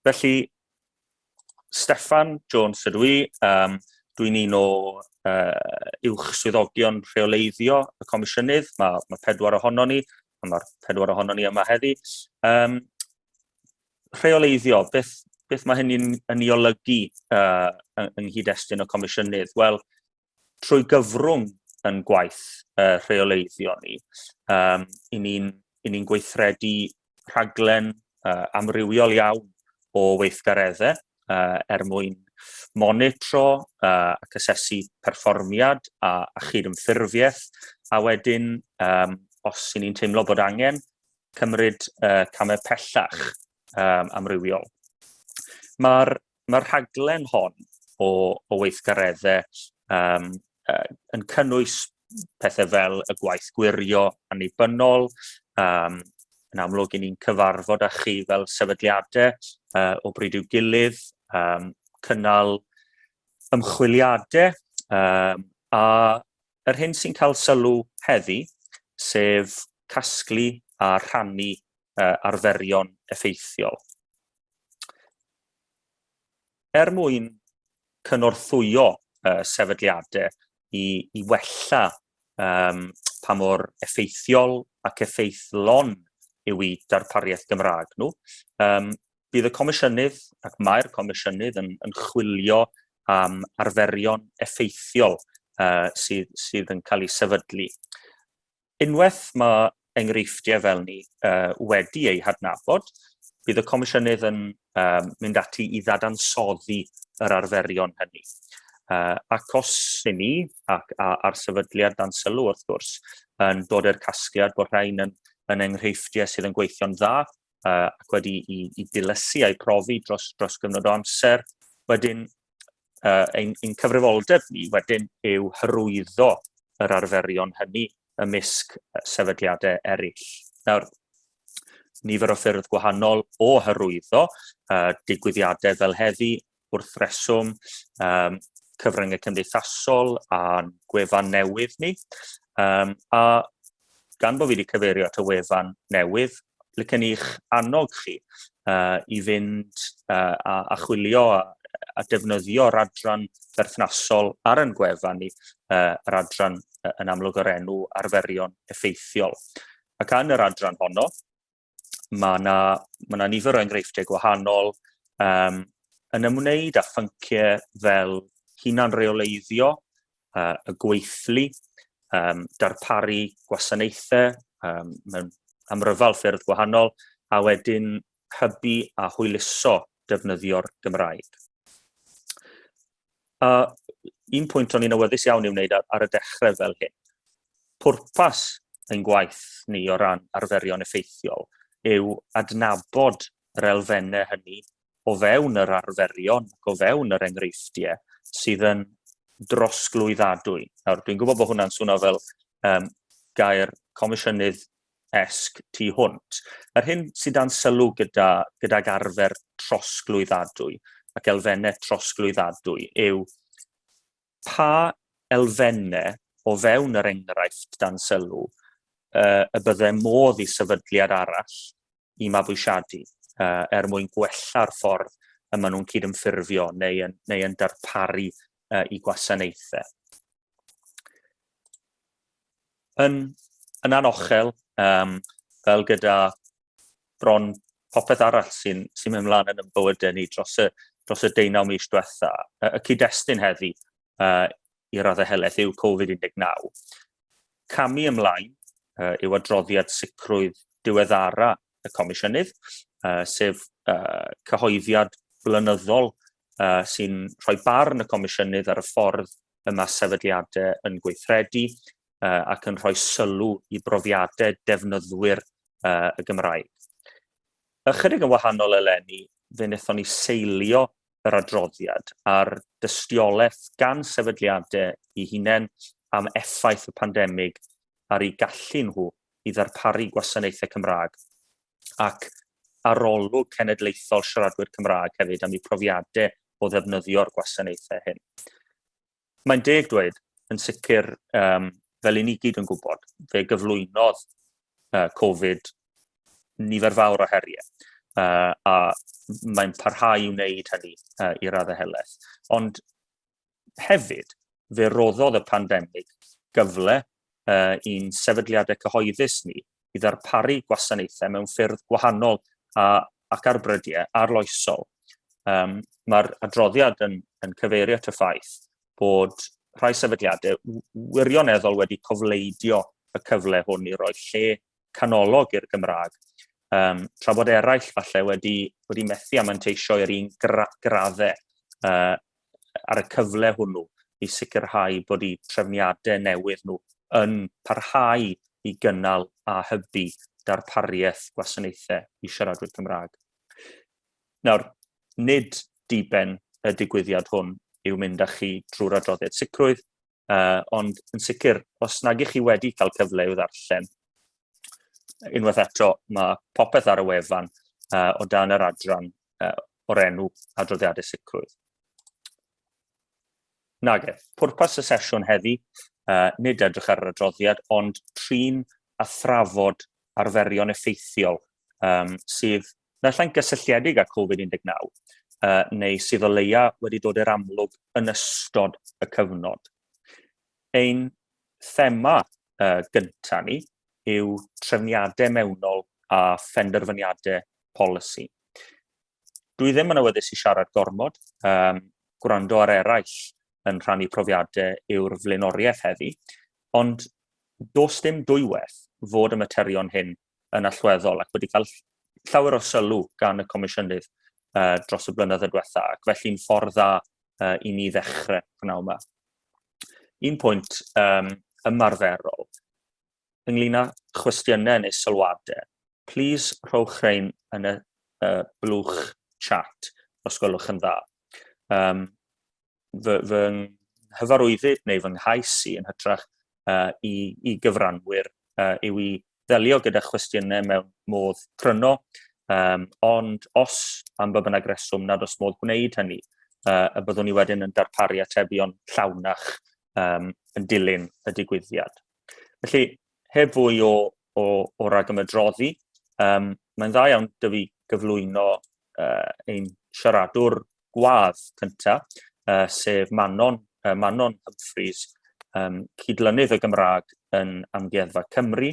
Felly, Steffan Jones ydw i. Dwi'n un o uwchswyddogion rheoleiddio y Comisiynydd. Mae 4 ohono ni, a mae'r 4 ohono ni yma heddi. Rheoleiddio, beth mae hynny'n ei olygu yng nghyd-destun y Comisiynydd? Wel, trwy gyfrwng yn gwaith rheoleiddio ni, i ni'n gweithredu rhaglen amrywiol iawn o weithgareddau mwyn monitro ac asesu perfformiad a chydymffurfiaeth, a wedyn, os i ni'n teimlo bod angen, cymryd camau pellach amrywiol. Mae'r rhaglen hon o weithgareddau yn cynnwys pethau fel y gwaith gwirio annibynnol, yn amlwg i ni'n cyfarfod â chi fel sefydliadau o bryd i'w gilydd, cynnal ymchwiliadau, a yr hyn sy'n cael sylw heddi, sef casglu a rhannu arferion effeithiol. Mwyn cynorthwyo sefydliadau i wella pa mor effeithiol ac effeithlon yw i darpariaeth Gymraeg nhw, bydd y Comisiynydd ac mae'r Comisiynydd yn chwilio am arferion effeithiol sydd yn cael eu sefydlu. Unwaith mae enghreifftiau fel ni wedi eu hadnabod, bydd y Comisiynydd yn mynd ati i ddadansoddi yr arferion hynny. Ac os i ni a'r sefydliad dan sylw wrth gwrs yn dod i'r casgliad bod rhain yn enghreifftiau sydd yn gweithio'n dda ac wedi i dilysu a'i profi dros gyfnod o amser, wedyn ein cyfrifoldeb ni wedyn yw hyrwyddo yr arferion hynny ymysg sefydliadau eraill. Nawr, nifer o ffyrdd gwahanol o hyrwyddo, digwyddiadau fel heddi, wrth reswm, cyfryngau cymdeithasol a'n gwefan newydd ni. A gan bod fi wedi cyfeirio at y wefan newydd, licen i'ch annog chi i fynd a chwilio a defnyddio'r adran berthnasol ar yn gwefan ni, yr adran yn amlwg o'r enw arferion effeithiol. Ac yn yr adran honno, mae yna nifer o enghreifftiau gwahanol yn ymwneud â phynciau fel hunan reoleiddio, y gweithlu, darparu gwasanaethau mewn amryfal ffyrdd gwahanol, a wedyn hybu a hwyluso defnyddio'r Gymraeg. Un pwynt o'n i'n awyddus iawn i wneud ar y dechrau fel hyn. Pwrpas ein gwaith ni o ran arferion effeithiol yw adnabod yr elfennau hynny o fewn yr arferion ac o fewn yr enghreifftiau sydd yn drosglwyddadwy. Nawr, dwi'n gwybod bod hwnna'n swnio fel gair Comisiynydd esg tu hwnt. Yr hyn sydd dan sylw gydag arfer trosglwyddadwy ac elfennau trosglwyddadwy yw pa elfennau o fewn yr enghraifft dan sylw y byddai modd i sefydliad arall i mabwysiadu mwyn gwella'r ffordd y maen nhw'n cydymffurfio neu yn darparu i gwasanaethau. Yn anochel, fel gyda bron popeth arall sy'n mynd mlaen yn bywydau ni dros y 19 mis diwetha, y cyd-destun heddi i raddau helaeth yw Covid19. Camu ymlaen yw adroddiad sicrwydd diweddara y Comisiynydd, sef cyhoeddiad blynyddol sy'n rhoi barn y Comisiynydd ar y ffordd y mae sefydliadau yn gweithredu ac yn rhoi sylw i brofiadau defnyddwyr y Gymraeg. Ychydig yn wahanol eleni, fe wnaethon ni seilio yr adroddiad ar dystiolaeth gan sefydliadau i hunain am effaith y pandemig ar ei gallu nhw i ddarparu gwasanaethau Cymraeg ac arolwg cenedlaethol siaradwyr Cymraeg hefyd am eu profiadau o ddefnyddio'r gwasanaethau hyn. Mae'n deg dweud, yn sicr, fel i ni gyd yn gwybod, fe gyflwynodd Covid nifer fawr o heriau. a mae'n parhau i wneud hynny i raddau helaeth. Ond hefyd, fe roddodd y pandemig gyfle i'n sefydliadau cyhoeddus ni i ddarparu gwasanaethau mewn ffyrdd gwahanol ac arbrydiau arloesol. Mae'r adroddiad yn cyfeirio at y ffaith bod rhai sefydliadau wirioneddol wedi cofleidio y cyfle hwn i roi lle canolog i'r Gymraeg, tra bod eraill falle wedi methu a manteisio i'r un graddau ar y cyfle hwnnw i sicrhau bod eu trefniadau newydd nhw yn parhau i gynnal a hybu darpariaeth gwasanaethau i siaradwyr Cymraeg. Nawr, nid diben y digwyddiad hwn yw mynd â chi drwy'r adroddiad sicrwydd, ond yn sicr, os nag ych chi wedi cael cyfle i'w ddarllen, unwaith eto, mae popeth ar y wefan o dan yr adran o'r enw adroddiadau sicrwydd. Nage, pwrpas y sesiwn heddi, nid edrych ar yr adroddiad, ond trin a thrafod arferion effeithiol sydd naill ai'n gysylltiedig â Covid19, neu sydd o leia wedi dod i'r amlwg yn ystod y cyfnod. Ein thema gyntaf ni yw trefniadau mewnol a phenderfyniadau polisi. Dwi ddim yn awyddus i siarad gormod, gwrando ar eraill yn rhannu profiadau yw'r flaenoriaeth heddi, ond does dim dwywaith fod y materion hyn yn allweddol ac wedi cael llawer o sylw gan y Comisiynydd dros y blynyddoedd diwethaf, ac felly'n ffordd dda i ni ddechrau pnawn yma. Un pwynt ymarferol, ynglŷn â chwestiynau neu sylwadau, plis rhowch rhain yn y blwch chat os gwelwch yn dda. Fy nghyfarwyddyd neu fy nghais i yn hytrach i gyfranwyr yw i ddelio gyda chwestiynau mewn modd cryno, ond os am bynnag reswm nad oes modd gwneud hynny, y byddwn ni wedyn yn darparu atebion llawnach yn dilyn y digwyddiad. Felly, heb fwy o ragymydroddi, mae'n dda iawn dy fi gyflwyno ein siaradwr gwadd cyntaf, sef Manon Humphreys, cydlynydd y Gymraeg yn Amgueddfa Cymru,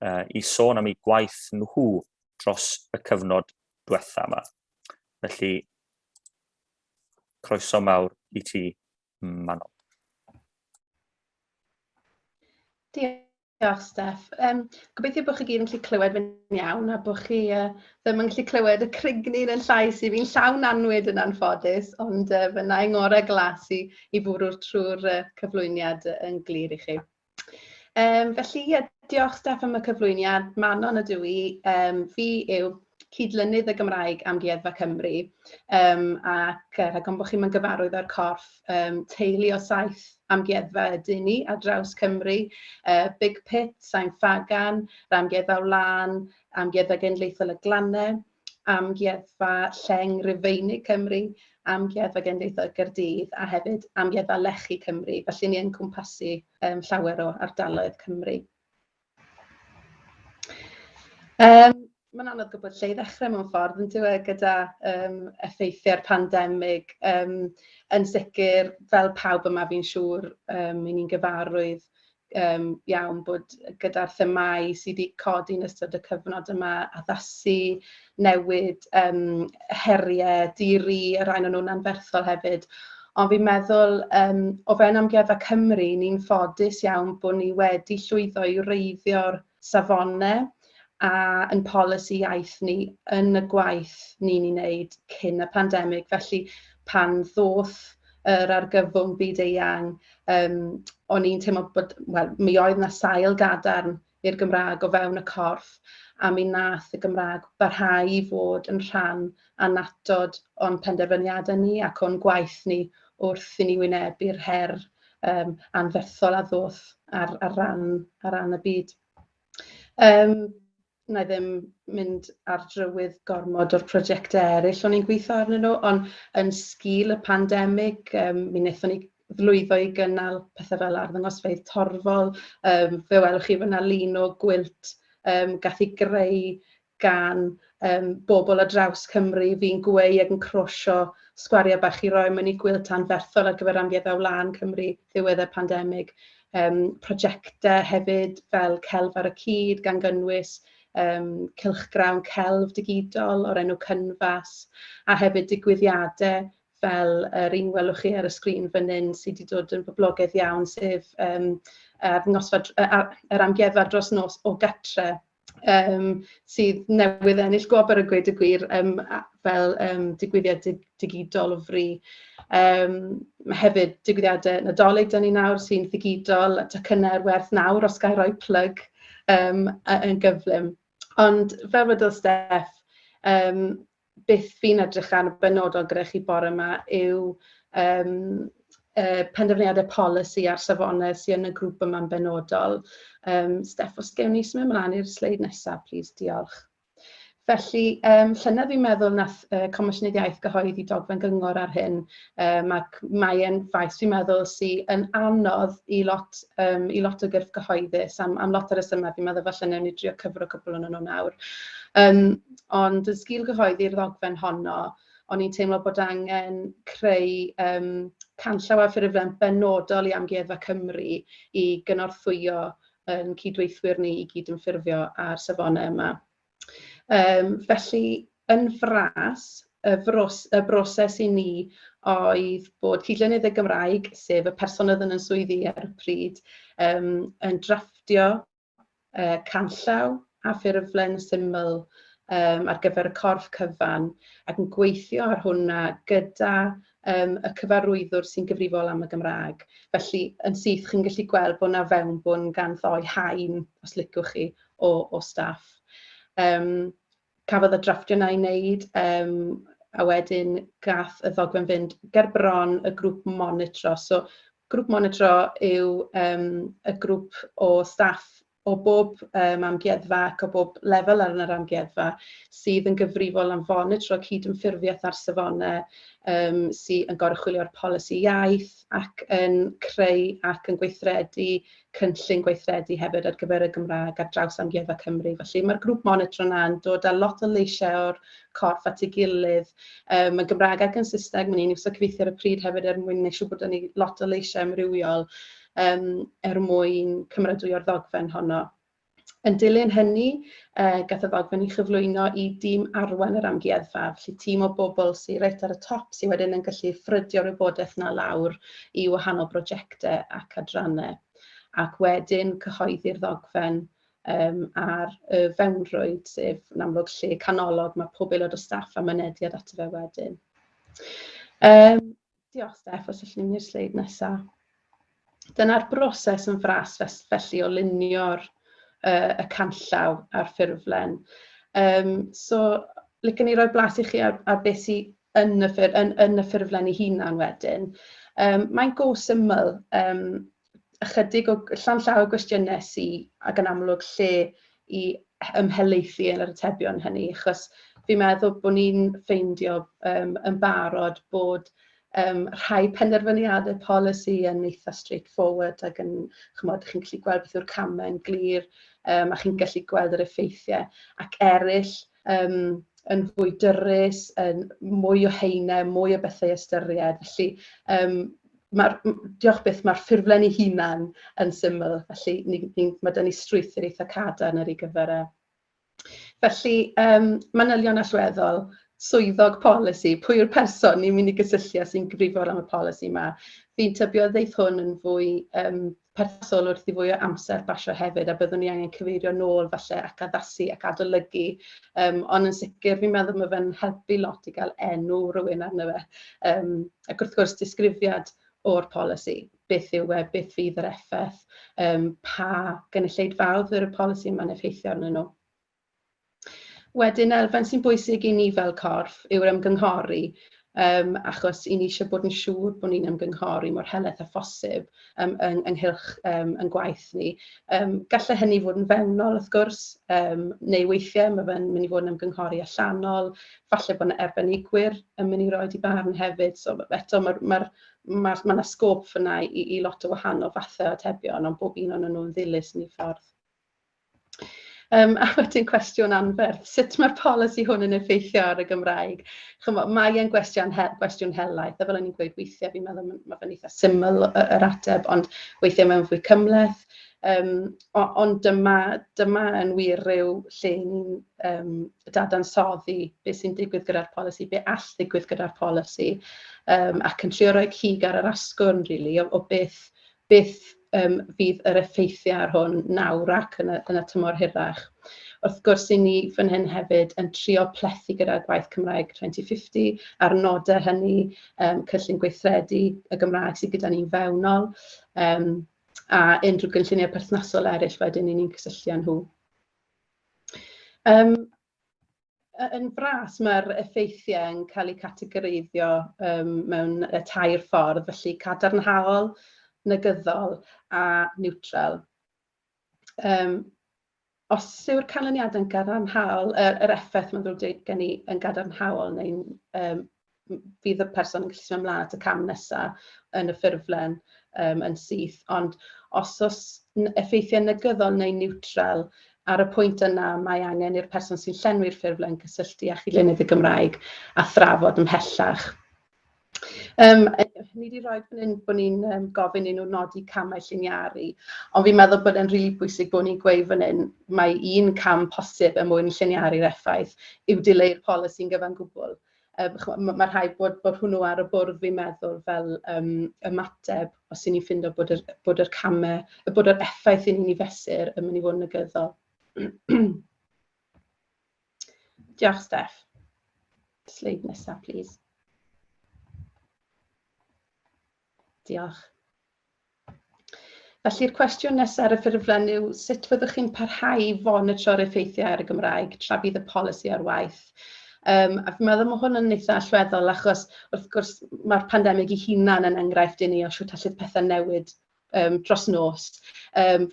i sôn am ei gwaith nhw dros y cyfnod diwethaf yma. Felly, croeso mawr i ti, Manon. Diolch, Steff. Gobeithio bod chi gyd yn gallu clywed fi'n iawn a bod chi ddim yn gallu clywed y crigni'n yn llais i fi'n llawn anwyd yn anffodus, ond fy na ngorau glas i bwrw trwy'r cyflwyniad yn glir i chi. Felly, diolch Steff am y cyflwyniad. Manon ydw i. Fi yw cydlynydd y Gymraeg Amgueddfa Cymru, ac rhag ond bod chi'n gyfarwydd â'r corff, teulu o 7 amgueddfa ydyn ni ar draws Cymru, Big Pit, Sain Fagan, Amgueddfa Wlan, Amgueddfa Genedlaethol y Glannau, Amgueddfa Lleng Rufeinig Cymru, Amgueddfa Genedlaethol Gaerdydd a hefyd Amgueddfa Lechi Cymru. Felly ni'n cwmpasu llawer o ardaloedd Cymru. Mae'n anodd gwybod lle i ddechrau mewn ffordd, yn dyw gyda effeithiau'r pandemig. Yn sicr, fel pawb yma fi'n siŵr, ni'n gyfarwydd iawn bod gyda'r themau sydd wedi codi yn ystod y cyfnod yma, addasu, newid, heriau, diri, y rhain o'n nhw'n anferthol hefyd. Ond fi'n meddwl, o fewn Amgueddfa Cymru, ni'n ffodus iawn bod ni wedi llwyddo i wreiddio'r safonau a yn polisi iaith ni yn y gwaith ni'n ei wneud cyn y pandemig. Felly pan ddoth yr argyfwng byd-eang, o'n i'n teimlo bod, mi oedd na sail gadarn i'r Gymraeg o fewn y corff, a mi nath y Gymraeg barhau i fod yn rhan anatod o'n penderfyniadau ni ac o'n gwaith ni wrth i ni wynebu'r her anferthol a ddoth ar ran y byd. Na i ddim mynd ar drywydd gormod o'r prosiectau eraill o'n i'n gweithio arnyn nhw, ond yn sgil y pandemig, mi wnaethon ni ddlwyddo i gynnal pethau fel arddangosfeydd torfol. Fe welwch chi fyna lun o gwilt gath i greu gan bobl ar draws Cymru, fi'n gweu ac yn crwsio sgwariau bach i roi mewn i gwyl tanferthol ar gyfer amgueddfa wlad Cymru ddiwedd y pandemig. Prosiectau hefyd fel Celf ar y Cyd gan gynnwys cylchgrawn celf digidol o'r enw Cynfas, a hefyd digwyddiadau fel yr un welwch chi ar y sgrin fan hyn sydd wedi dod yn boblogaidd iawn, sef yr amgueddfa dros nos o gatre, sydd newydd ennill gwobr y gweud y gwir fel digwyddiad digidol o fri. Mae hefyd digwyddiadau Nadolig dyn ni nawr sy'n ddigidol, tocynnau werth nawr os gael rhoi plug yn gyflym. Ond fel wedodd Steff, beth fi'n edrych ar benodol gyda chi bore yma yw penderfyniadau polisi ar safonau sydd yn y grŵp yma'n benodol. Steff, os gewn ni symud ymlaen i'r sleid nesaf, plis, diolch. Felly, llynedd fi'n meddwl nath Comisiynydd Iaith gyhoeddi dogfen gyngor ar hyn, ac mae'n faes fi'n meddwl sydd yn anodd i lot o gyrff gyhoeddus am lot o'r ysymau. Fi'n meddwl falle newn ni drio cyfro cwpl o'n nhw nawr. Ond yn sgil gyhoeddi'r ddogfen honno, o'n i'n teimlo bod angen creu canllaw a ffurflen benodol i amgueddfa Cymru i gynorthwyo yn cydweithwyr ni i gyd yn ffurfio ar safonau yma. Felly, yn fras, y broses i ni oedd bod cydlynydd y Gymraeg, sef y person oedd yn swyddi ar y pryd, yn drafftio canllaw a ffurflen syml ar gyfer y corff cyfan ac yn gweithio ar hwnna gyda y cyfarwyddwr sy'n gyfrifol am y Gymraeg. Felly, yn syth, chi'n gallu gweld bod yna fewnbwn gan ddoi haen, os licwch chi, o staff. Cafodd y drafftio yna i wneud, a wedyn gath y ddogfen fynd ger bron y grŵp monitro. So, grŵp monitro yw y grŵp o staff o bob amgueddfa ac o bob lefel ar yr amgueddfa sydd yn gyfrifol am fonitro cydymffurfiaeth ar safonau, sydd yn goruchwylio'r polisi iaith ac yn creu ac yn gweithredu cynllun gweithredu hefyd ar gyfer y Gymraeg ar draws amgueddfa Cymru. Felly mae'r grŵp monitro yna'n dod â lot o leisiau o'r corff at ei gilydd. Mae Gymraeg ac yn Saesneg, mae'n un i'w cyfieithu ar y pryd hefyd mwyn wneud siŵr bod ni lot o leisiau amrywiol mwyn cymrydwyo'r ddogfen honno. Yn dilyn hynny, gath y ddogfen i chyflwyno i dîm arwain yr amgueddfa, felly tîm o bobl sy'n reit ar y top sydd wedyn yn gallu ffrydio'r wybodaeth yna lawr i wahanol brosiectau ac adrannau. Ac wedyn cyhoeddi'r ddogfen ar y fewnrwyd, sef yn amlwg lle canolog, mae pob aelod o staff a mynediad ato fe wedyn. Diolch, Steff, os allwn ni'n i'r sleid nesaf. Dyna'r broses yn fras felly o lunio'r y canllaw a'r ffurflen. So, licen i roi blas i chi ar beth sydd yn y ffurflen ei hunan wedyn. Mae'n go syml, ychydig o llanllaw o gwestiynau sydd ac yn amlwg lle i ymhelaethu yn yr atebion hynny, achos fi'n meddwl bod ni'n ffeindio yn barod bod rhai penderfyniadau polisi yn eitha straightforward ac yn, chymod, chi'n gallu gweld beth yw'r camau yn glir a chi'n gallu gweld yr effeithiau, ac eraill yn fwy dyrys, mwy o haenau, mwy o bethau ystyried. Felly, diolch byth, mae'r ffurflen ei hunan yn syml, felly mae dyn ni strwythur eitha cadarn ar ei gyfer e. Felly, manylion allweddol, swyddog polisi, pwy yw'r person ni'n mynd i gysylltu sy'n gyfrifol am y polisi yma. Fi'n tybio ddeith hwn yn fwy perthol wrth i fwy o amser basio hefyd, a byddwn ni angen cyfeirio nôl falle ac addasu ac adolygu. Ond yn sicr, fi'n meddwl mae fe'n helpu lot i gael enw rhywun arno fe. Ac wrth gwrs, disgrifiad o'r polisi. Beth yw e, beth fydd yr effaith, pa gynulleidfawdd yr y polisi yma'n effeithio arnyn nhw. Wedyn, elfen sy'n bwysig i ni fel corff yw'r ymgynghori, achos i ni eisiau bod yn siŵr bod ni'n ymgynghori mor heleth a phosib ynghylch yn gwaith ni. Gallai hynny fod yn fewnol, wrth gwrs, neu weithiau mae fe'n mynd i fod yn ymgynghori allanol, falle bod yna arbenigwyr yn mynd i roed i barn hefyd. So, eto, mae yna sgôp fyna i lot o wahanol fathau o atebion, ond bob un o'n nhw'n ddilys yn ei ffordd. A wedyn cwestiwn anferth, sut mae'r polisi hwn yn effeithio ar y Gymraeg? Mae e'n gwestiwn helaeth, a fel o'n i'n gweud weithiau, fi'n meddwl mae fe'n eitha syml yr ateb, ond weithiau mewn fwy cymleth. Ond dyma yn wir rhyw lle ni'n dadansoddi beth sy'n digwydd gyda'r polisi, beth all ddigwydd gyda'r polisi, ac yn trio rhoi cig ar yr asgwrn, really, o beth fydd yr effeithiau ar hwn nawr ac yn y tymor hirach. Wrth gwrs, i ni fan hyn hefyd yn trio plethu gyda'r gwaith Cymraeg 2050, a'r nodau hynny, cyllyn gweithredu y Gymraeg sydd gyda ni'n fewnol, a unrhyw gynlluniau perthnasol eraill wedyn ni'n cysylltu â nhw. Yn fras, mae'r effeithiau yn cael eu categoreiddio mewn y tair ffordd, felly cadarnhaol, negyddol a niwtral. Os yw'r canlyniad yn gadarnhaol, yr effaith mae'n ddrwg gen i yn gadarnhaol, neu fydd y person yn gallu symud ymlaen at y cam nesaf yn y ffurflen yn syth. Ond os effeithiau negyddol neu niwtral, ar y pwynt yna mae angen i'r person sy'n llenwi'r ffurflen gysylltu â chydlynydd y Gymraeg a thrafod ymhellach. Ni wedi rhoi fan hyn bod ni'n gofyn i nhw nodi camau lliniaru, ond fi'n meddwl bod e'n rili bwysig bod ni'n gweud fan hyn mae un cam posib er mwyn lliniaru'r effaith yw dileu'r polisi'n gyfan gwbl. Mae rhaid bod hwnnw ar y bwrdd, fi'n meddwl, fel ymateb os ni'n ffindo bod yr effaith yn ni'n fesur yn mynd i fod yn negyddol. Diolch, Steff. Sleid nesaf, please. Diolch. Felly'r cwestiwn nesaf ar y ffurflen yw sut fyddwch chi'n parhau i fonitro'r effeithiau ar y Gymraeg tra bydd y polisi ar waith? A fi'n meddwl mae hwn yn eitha allweddol achos wrth gwrs mae'r pandemig ei hunan yn enghraifft i ni o shwt allith pethau newid dros nos.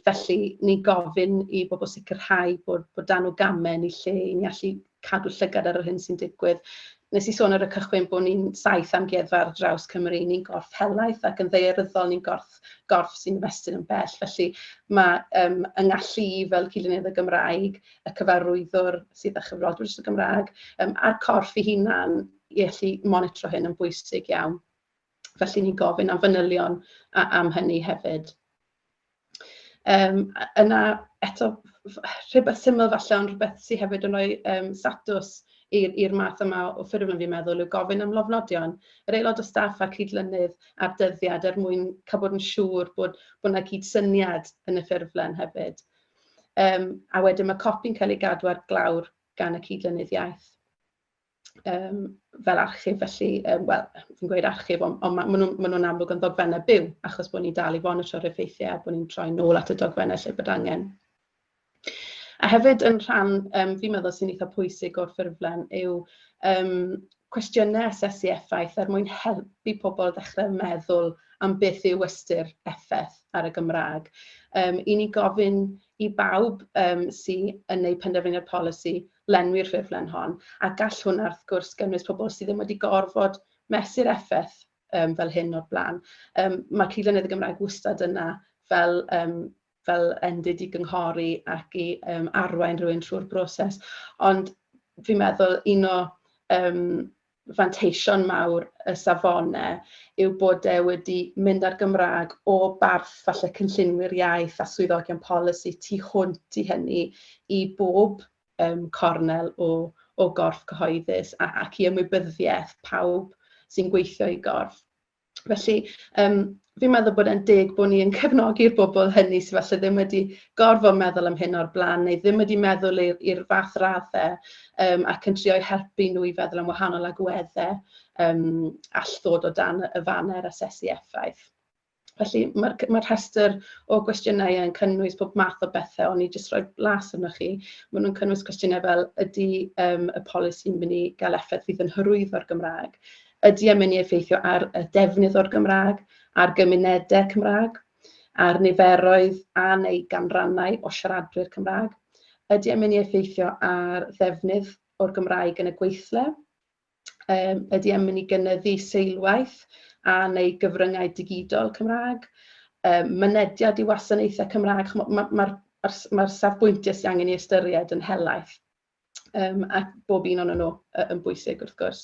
Felly ni gofyn i bobl sicrhau bod dan o gamau ni lle i ni allu cadw llygad ar yr hyn sy'n digwydd. Nes i sôn ar y cychwyn bod ni'n saith amgueddfa ar draws Cymru, ni'n gorff helaeth ac yn ddaearyddol ni'n gorff sy'n festyn yn bell. Felly mae yng ngallu i fel cydlynydd y Gymraeg, y cyfarwyddwr sydd â chyfrodwyr dros y Gymraeg, a'r corff ei hunan i allu monitro hyn yn bwysig iawn. Felly ni'n gofyn am fanylion am hynny hefyd. Yna eto rhywbeth syml falle, ond rhywbeth sydd hefyd yn rhoi statws i'r math yma o ffurflen fi'n meddwl yw gofyn am lofnodion. Yr aelod o staff a cydlynydd a'r dyddiad mwyn cael bod yn siŵr bod yna cydsyniad yn y ffurflen hefyd. A wedyn mae copi'n cael ei gadw ar glawr gan y cydlynydd iaith. Fel archif, felly, wel, fi'n gweud archif, ond maen nhw'n amlwg yn ddogfennau byw, achos bod ni'n dal i fonitro'r effeithiau, bod ni'n troi nôl at y dogfennau lle bod angen. A hefyd yn rhan, fi'n meddwl sy'n eitha pwysig o'r ffurflen yw cwestiynau asesu effaith mwyn helpu pobl ddechrau meddwl am beth yw ystyr effaith ar y Gymraeg. I ni gofyn i bawb sy'n neud penderfyniad polisi lenwi'r ffurflen hon, a gall hwnna wrth gwrs gynnwys pobl sydd ddim wedi gorfod mesur effaith fel hyn o'r blaen. Mae cydlynydd y Gymraeg wastad yna fel endid i gynghori ac i arwain rhywun trwy'r broses. Ond fi'n meddwl un o fanteision mawr y safonau yw bod wedi mynd ar Gymraeg o barth falle cynllunwyr iaith a swyddogion polisi tu hwnt i hynny i bob cornel o gorff cyhoeddus ac i ymwybyddiaeth pawb sy'n gweithio i gorff. Felly, fi'n meddwl bod e'n deg bod ni'n cefnogi'r bobl hynny sydd falle ddim wedi gorfod meddwl am hyn o'r blaen, neu ddim wedi meddwl i'r fath raddau ac yn trio helpu nhw i feddwl am wahanol agweddau all ddod o dan y faner asesu effaith. Felly mae'r rhestr o gwestiynau yn cynnwys pob math o bethau, ond i jyst rhoi blas arnoch chi. Maen nhw'n cynnwys cwestiynau fel ydy y polisi'n mynd i gael effaith fydd yn hyrwyddo'r Gymraeg? Ydy e'n mynd i effeithio ar y defnydd o'r Gymraeg, ar gymunedau Cymraeg, ar niferoedd a neu ganrannau o siaradwyr Cymraeg? Ydy e'n mynd i effeithio ar ddefnydd o'r Gymraeg yn y gweithle? Ydy e'n mynd i gynyddu seilwaith a neu gyfryngau digidol Cymraeg? Mynediad i wasanaethau Cymraeg? Mae'r mae'r safbwyntiau sydd angen i ystyried yn helaeth, ac bob un o'n nhw yn bwysig wrth gwrs.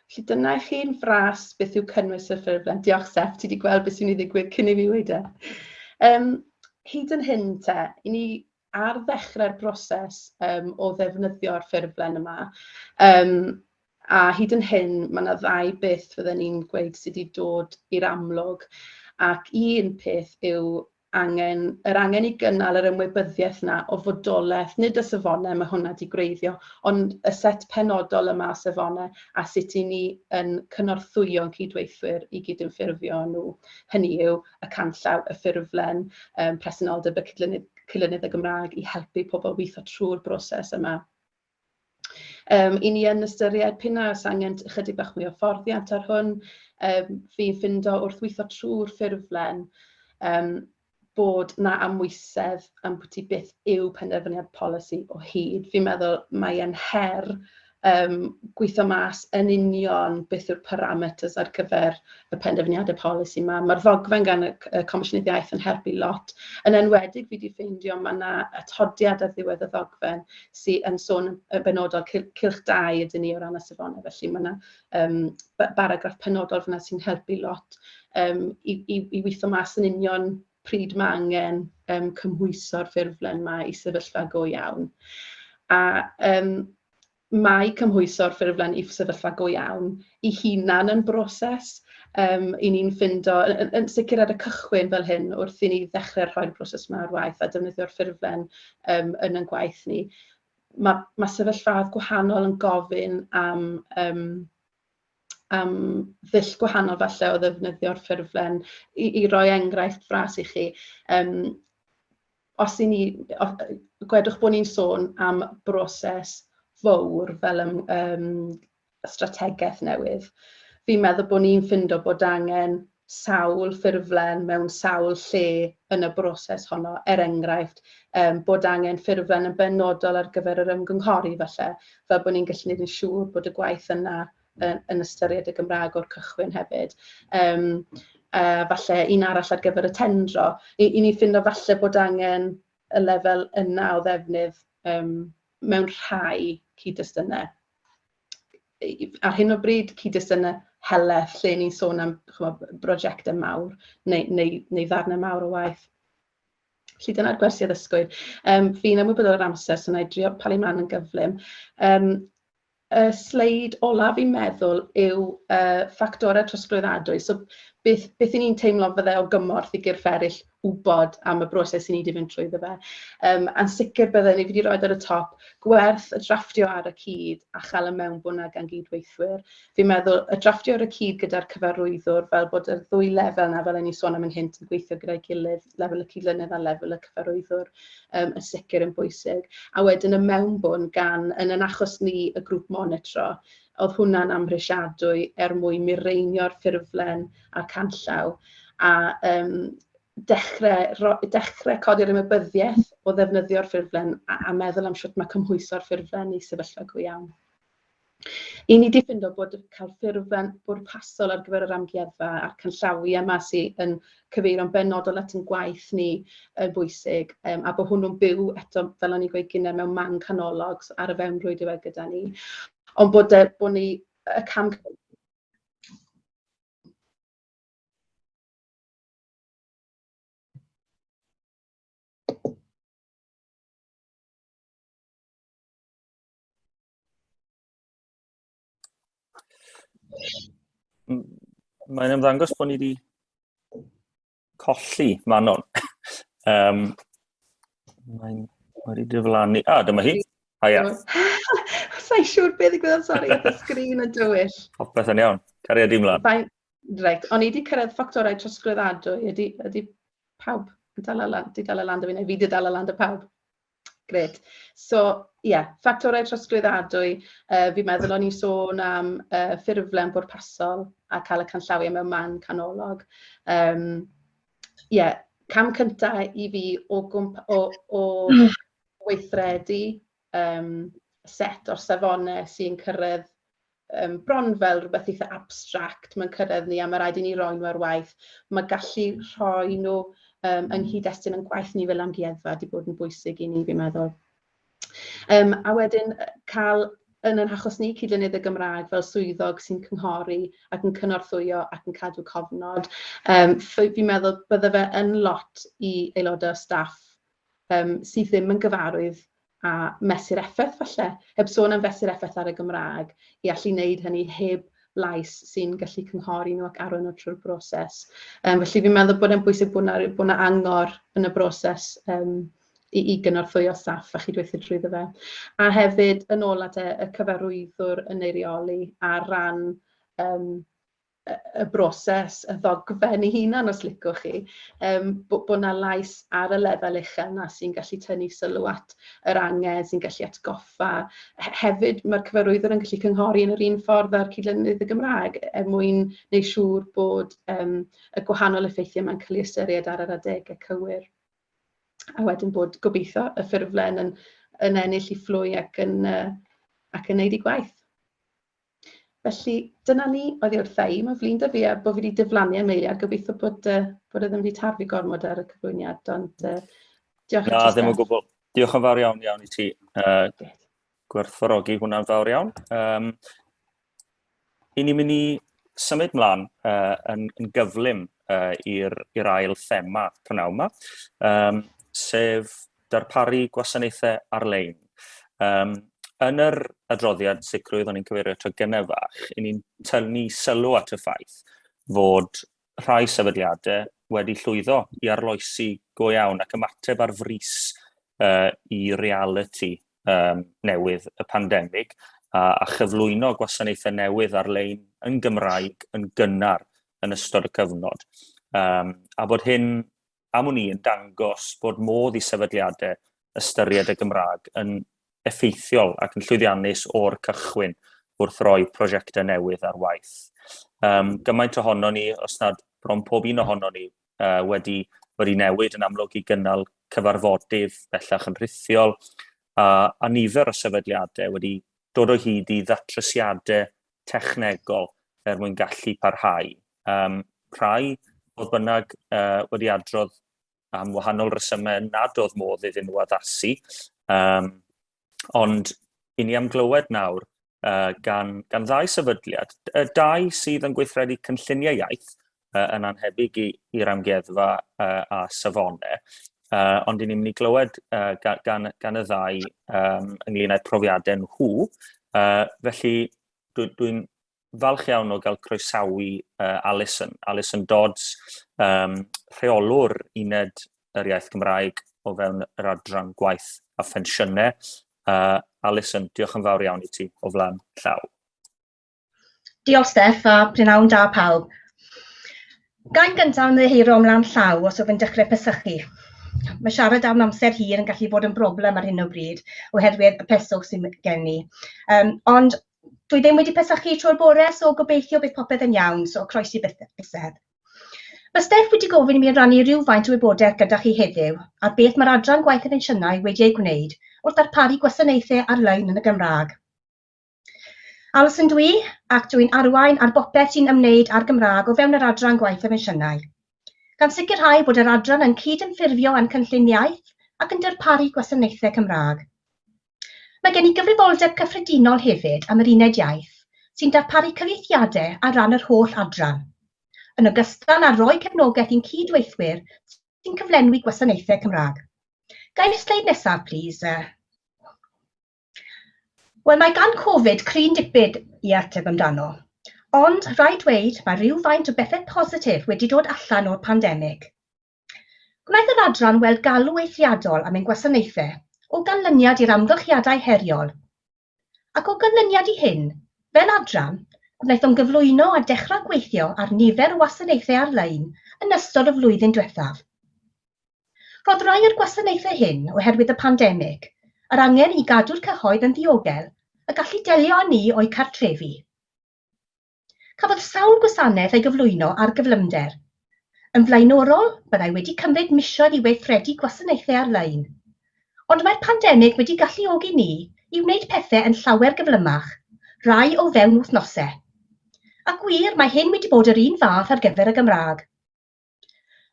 Felly dyna i chi'n fras beth yw cynnwys y ffurflen. Diolch Sef, ti wedi gweld beth sy'n ei ddigwydd cyn i fi weid e. Hyd yn hyn te, i ni ar ddechrau'r broses o ddefnyddio'r ffurflen yma. A hyd yn hyn, mae yna 2 beth fydden ni'n gweud sydd wedi dod i'r amlwg. Ac un peth yw yr angen i gynnal yr ymwybyddiaeth yna o fodolaeth, nid y safonau mae hwnna wedi gwreiddio, ond y set penodol yma o safonau a sut i ni yn cynorthwyo'n cydweithwyr i gydymffurfio nhw. Hynny yw y canllaw, y ffurflen, presenoldeb y cyllynydd y Gymraeg i helpu pobl weithio trwy'r broses yma. I ni yn ystyried p'na oes angen ychydig bach mwy o fforddiant ar hwn. Fi'n ffindo wrth weithio trwy'r ffurflen bod na amwysedd am bwyty beth yw penderfyniad polisi o hyd. Fi'n meddwl mae e'n her gweithio mas yn union beth yw'r parameters ar gyfer y penderfyniadau polisi yma. Mae'r ddogfen gan y Comisiynydd Iaith yn helpu lot. Yn enwedig fi wedi ffeindio mae yna atodiad ar ddiwedd y ddogfen sydd yn sôn yn benodol cylch 2 ydyn ni o ran y safonau. Felly mae yna baragraff penodol fyna sy'n helpu lot i weithio mas yn union pryd mae angen cymhwyso'r ffurflen yma i sefyllfa go iawn. A mae cymhwyso'r ffurflen i sefyllfa go iawn i hunan yn broses. I ni'n ffindo, yn sicr ar y cychwyn fel hyn, wrth i ni ddechrau rhoi'r broses yma ar waith a defnyddio'r ffurflen yn ein gwaith ni. Mae sefyllfaoedd gwahanol yn gofyn am ddull gwahanol falle o ddefnyddio'r ffurflen. I roi enghraifft fras i chi, os i ni, gwedwch bod ni'n sôn am broses fawr fel strategaeth newydd, fi'n meddwl bod ni'n ffindo bod angen sawl ffurflen mewn sawl lle yn y broses honno. Enghraifft, bod angen ffurflen yn benodol ar gyfer yr ymgynghori falle, fel bod ni'n gallu gwneud yn siŵr bod y gwaith yna yn ystyried y Gymraeg o'r cychwyn hefyd. Falle un arall ar gyfer y tendro. I ni ffindo falle bod angen y lefel yna o ddefnydd mewn rhai cyd-destynau. Ar hyn o bryd, cyd-destynau heleth lle ni'n sôn am brosiectau mawr neu ddarnau mawr o waith. Felly dyna'r gwersi addysgwyr. Fi'n ymwybodol o'r amser, so na i drio palu mlaen yn gyflym. Y sleid olaf fi'n meddwl yw ffactorau trosglwyddadwy. So beth i ni'n teimlo fydde o gymorth i gyrff eraill wybod am y broses i ni wedi fynd trwyddo fe. Yn sicr bydden ni wedi rhoi ar y top gwerth y drafftio ar y cyd a chael y mewnbwn ag gan gydweithwyr. Fi'n meddwl y drafftio ar y cyd gyda'r cyfarwyddwr fel bod y 2 lefel yna fel yn ei sôn am yn hynt yn gweithio gyda'i gilydd, lefel y cydlynydd a lefel y cyfarwyddwr yn sicr yn bwysig. A wedyn y mewnbwn gan yn achos ni y grŵp monitro, oedd hwnna'n amhrisiadwy mwyn mireinio'r ffurflen a'r canllaw a dechrau codi'r ymwybyddiaeth o ddefnyddio'r ffurflen a meddwl am sut mae cymhwyso'r ffurflen i sefyllfa go iawn. I ni wedi ffindo bod cael ffurflen bwrpasol ar gyfer yr amgueddfa a'r canllawiau yma sydd yn cyfeirio'n benodol at yn gwaith ni yn bwysig a bod hwnnw'n byw eto fel o'n i'n gweud gynnau mewn man canolog ar y fewnrwyd yw gyda ni. Ond bod ni y cam... Mae'n ymddangos bod ni wedi colli Manon. Mae'n wedi diflannu. Dyma hi. Haia. Sa'n siŵr beth i gweld, sori, y sgrin yn dywyll. Popeth yn iawn. Cariad i mlaen. Reit, ond i wedi cyrraedd ffactorau trosglwyddadwy, ydy pawb yn dal y land, di dal y land o fi, neu fi di dal y land o pawb. Gret. So, ffactorau trosglwyddadwy, fi'n meddwl o'n i'n sôn am ffurflen bwrpasol a cael y canllawiau mewn man canolog. Cam cyntaf i fi o weithredu set o'r safonau sy'n cyrraedd bron fel rhywbeth eitha abstract mae'n cyrraedd ni a mae rhaid i ni roi nhw ar waith. Mae gallu rhoi nhw yng nghyd-destun yn gwaith ni fel amgueddfa wedi bod yn bwysig i ni, fi'n meddwl. A wedyn cael yn ein hachos ni cydlynydd y Gymraeg fel swyddog sy'n cynghori ac yn cynorthwyo ac yn cadw cofnod. Fi'n meddwl bydde fe yn lot i aelodau staff sydd ddim yn gyfarwydd a mesur effaith falle, heb sôn am fesur effaith ar y Gymraeg, i allu wneud hynny heb lais sy'n gallu cynghori nhw ac arwain nhw trwy'r broses. Felly fi'n meddwl bod e'n bwysig bod yna angor yn y broses i gynorthwyo staff a chydweithio drwyddo fe. A hefyd, yn ôl at y cyfarwyddwr yn ei reoli ar ran y broses, y ddogfen ei hunan os licwch chi, bod yna lais ar y lefel uchel yna sy'n gallu tynnu sylw at yr angen, sy'n gallu atgoffa. Hefyd, mae'r cyfarwyddwr yn gallu cynghori yn yr un ffordd ar cydlynydd y Gymraeg mwyn neu siŵr bod y gwahanol effeithiau mae'n cael ei ystyried ar yr adegau cywir. A wedyn bod gobeithio y ffurflen yn ennill i fflwy ac yn neud ei gwaith. Felly, dyna ni oedd i wrthau. Mae flin da fi a bod fi wedi diflannu Amelia. Gobeithio bod e ddim wedi tarfu gormod ar y cyflwyniad, ond diolch. Na, ddim o gwbl. Diolch yn fawr iawn i ti. Gwerthfawrogi hwnna'n fawr iawn. I ni'n mynd i symud mlaen yn gyflym i'r ail thema prynawn yma, sef darparu gwasanaethau ar-lein. Yn yr adroddiad sicrwydd o'n i'n cyfeirio tro gynefach, ni'n tynnu sylw at y ffaith fod rhai sefydliadau wedi llwyddo i arloesi go iawn ac ymateb ar frys i reality newydd y pandemig a chyflwyno gwasanaethau newydd ar-lein yn Gymraeg yn gynnar yn ystod y cyfnod. A bod hyn am hwn yn dangos bod modd i sefydliadau ystyried y Gymraeg yn effeithiol ac yn llwyddiannus o'r cychwyn wrth roi prosiectau newydd ar waith. Gymaint ohono ni, os nad bron pob un ohono ni, wedi newid yn amlwg i gynnal cyfarfodydd bellach yn rhithiol, a nifer o sefydliadau wedi dod o hyd i ddatrysiadau technegol mwyn gallu parhau. Rhai oedd bynnag wedi adrodd am wahanol resymau nad oedd modd iddyn nhw addasu, ond i ni am glywed nawr gan ddau sefydliad, dau sydd yn gweithredu cynlluniau iaith yn anhebyg i'r amgueddfa a safonau, ond i ni'n mynd i glywed gan y ddau ynglŷn â'r profiadau nhw. Felly dwi'n falch iawn o gael croesawu Alison Dodds, rheolwr uned yr iaith Gymraeg o fewn yr adran gwaith a phensiynnau. Alison, diolch yn fawr iawn i ti o flaen llaw. Diolch Steff a prynawn da pawb. Ga'n gyntaf yn ddehiro ymlaen llaw os oedd yn dechrau pesychu. Mae siarad am amser hir yn gallu bod yn broblem ar hyn o bryd oherwydd y peswch sy'n gen ni. Ond dwi ddim wedi pesychu trwy'r bore, so gobeithio bydd popeth yn iawn, so croesi bysedd. Mae Steff wedi gofyn i mi rannu rhywfaint o wybodaeth gyda chi heddiw a beth mae'r adran gwaith y phensiynnau wedi ei gwneud wrth darparu gwasanaethau ar-lein yn y Gymraeg. Alison dwi, ac dwi'n arwain ar bopeth sy'n ymwneud â'r Gymraeg o fewn yr adran gwaith y phensiynnau, gan sicrhau bod yr adran yn cyd-ynffurfio yn cynlluniaeth ac yn darparu gwasanaethau Cymraeg. Mae gen i gyfrifoldeb cyffredinol hefyd am yr uned iaith sy'n darparu cyfieithiadau ar ran yr holl adran, yn ogystal â rhoi cefnogaeth i'n cydweithwyr sy'n cyflenwi gwasanaethau Cymraeg. Gai'r sleid nesaf, please. Wel, mae gan Covid cryn dipyd i ateb amdano, ond rhaid dweud mae rhywfaint o bethau positif wedi dod allan o'r pandemig. Gwnaeth yr adran weld galw eithriadol am ein gwasanaethau o ganlyniad i'r amgylchiadau heriol. Ac o ganlyniad i hyn, fel adran, gwnaeth o'n gyflwyno a dechrau gweithio ar nifer o wasanaethau ar-lein yn ystod y flwyddyn diwethaf. Roedd rai o'r gwasanaethau hyn oherwydd y pandemig, yr angen i gadw'r cyhoedd yn ddiogel a gallu delio â ni o'i cartrefi. Cafodd sawl gwasanaeth ei gyflwyno ar gyflymder. Yn flaenorol, byddai wedi cymryd misoedd i weithredu gwasanaethau ar-lein. Ond mae'r pandemig wedi galluogi ni i wneud pethau yn llawer gyflymach, rai o fewn wythnosau. Ac wir, mae hyn wedi bod yr un fath ar gyfer y Gymraeg.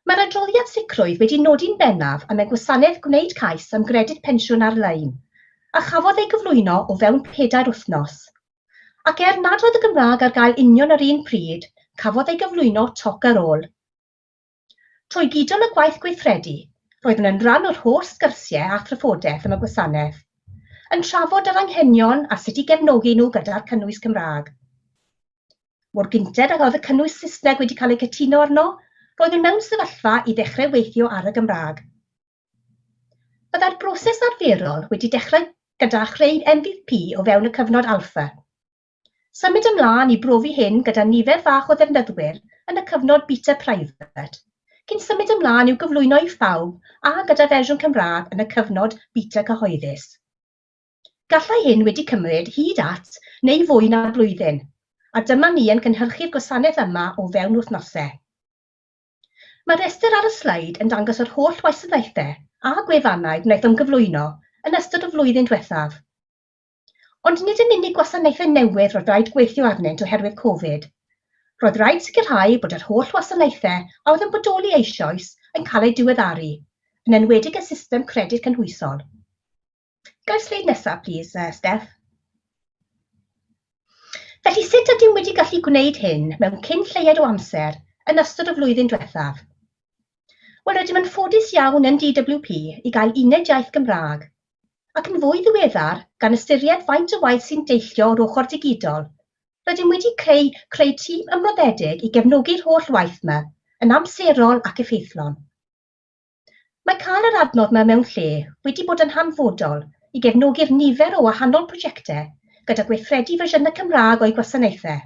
Mae'r adroddiad sicrwydd wedi nodi'n bennaf am y gwasanaeth gwneud cais am gredyd pensiwn ar-lein, a chafodd ei gyflwyno o fewn 4 wythnos. Ac nad oedd y Gymraeg ar gael union ar un pryd, cafodd ei gyflwyno toc ar ôl. Trwy gydol y gwaith gweithredu, roeddwn yn rhan o'r holl sgyrsiau a thrafodaeth am y gwasanaeth, yn trafod yr anghenion a sut i gefnogi nhw gyda'r cynnwys Cymraeg. Mor gynted ag oedd y cynnwys Saesneg wedi cael ei cytuno arno, roeddwn mewn sefyllfa i ddechrau weithio ar y Gymraeg. Byddai'r broses arferol wedi dechrau gyda chreu MVP o fewn y cyfnod alpha. Symud ymlaen i brofi hyn gyda nifer fach o ddefnyddwyr yn y cyfnod beta private, cyn symud ymlaen i'w gyflwyno i phawb a gyda fersiwn Cymraeg yn y cyfnod beta cyhoeddus. Gallai hyn wedi cymryd hyd at neu fwy na blwyddyn, a dyma ni yn cynhyrchu'r gwasanaeth yma o fewn wythnosau. Mae'r restr ar y sleid yn dangos yr holl wasanaethau a gwefannau wnaethom gyflwyno yn ystod y flwyddyn diwethaf. Ond nid yn unig gwasanaethau newydd roedd rhaid gweithio arnynt oherwydd Covid. Roedd rhaid sicrhau bod yr holl wasanaethau a oedd yn bodoli eisoes yn cael eu diweddaru, yn enwedig y system credyd cynhwysol. Gael sleid nesaf, please, Steph. Felly sut ydym wedi gallu gwneud hyn mewn cyn lleied o amser yn ystod y flwyddyn diwethaf? Wel, rydym yn ffodus iawn yn DWP i gael uned iaith Gymraeg, ac yn fwy ddiweddar, gan ystyried faint o waith sy'n deillio o'r ochr digidol, rydym wedi creu tîm ymroddedig i gefnogi'r holl waith yma yn amserol ac effeithlon. Mae cael yr adnodd yma mewn lle wedi bod yn hanfodol i gefnogi'r nifer o wahanol prosiectau gyda gweithredu fersiynau Cymraeg o'i gwasanaethau.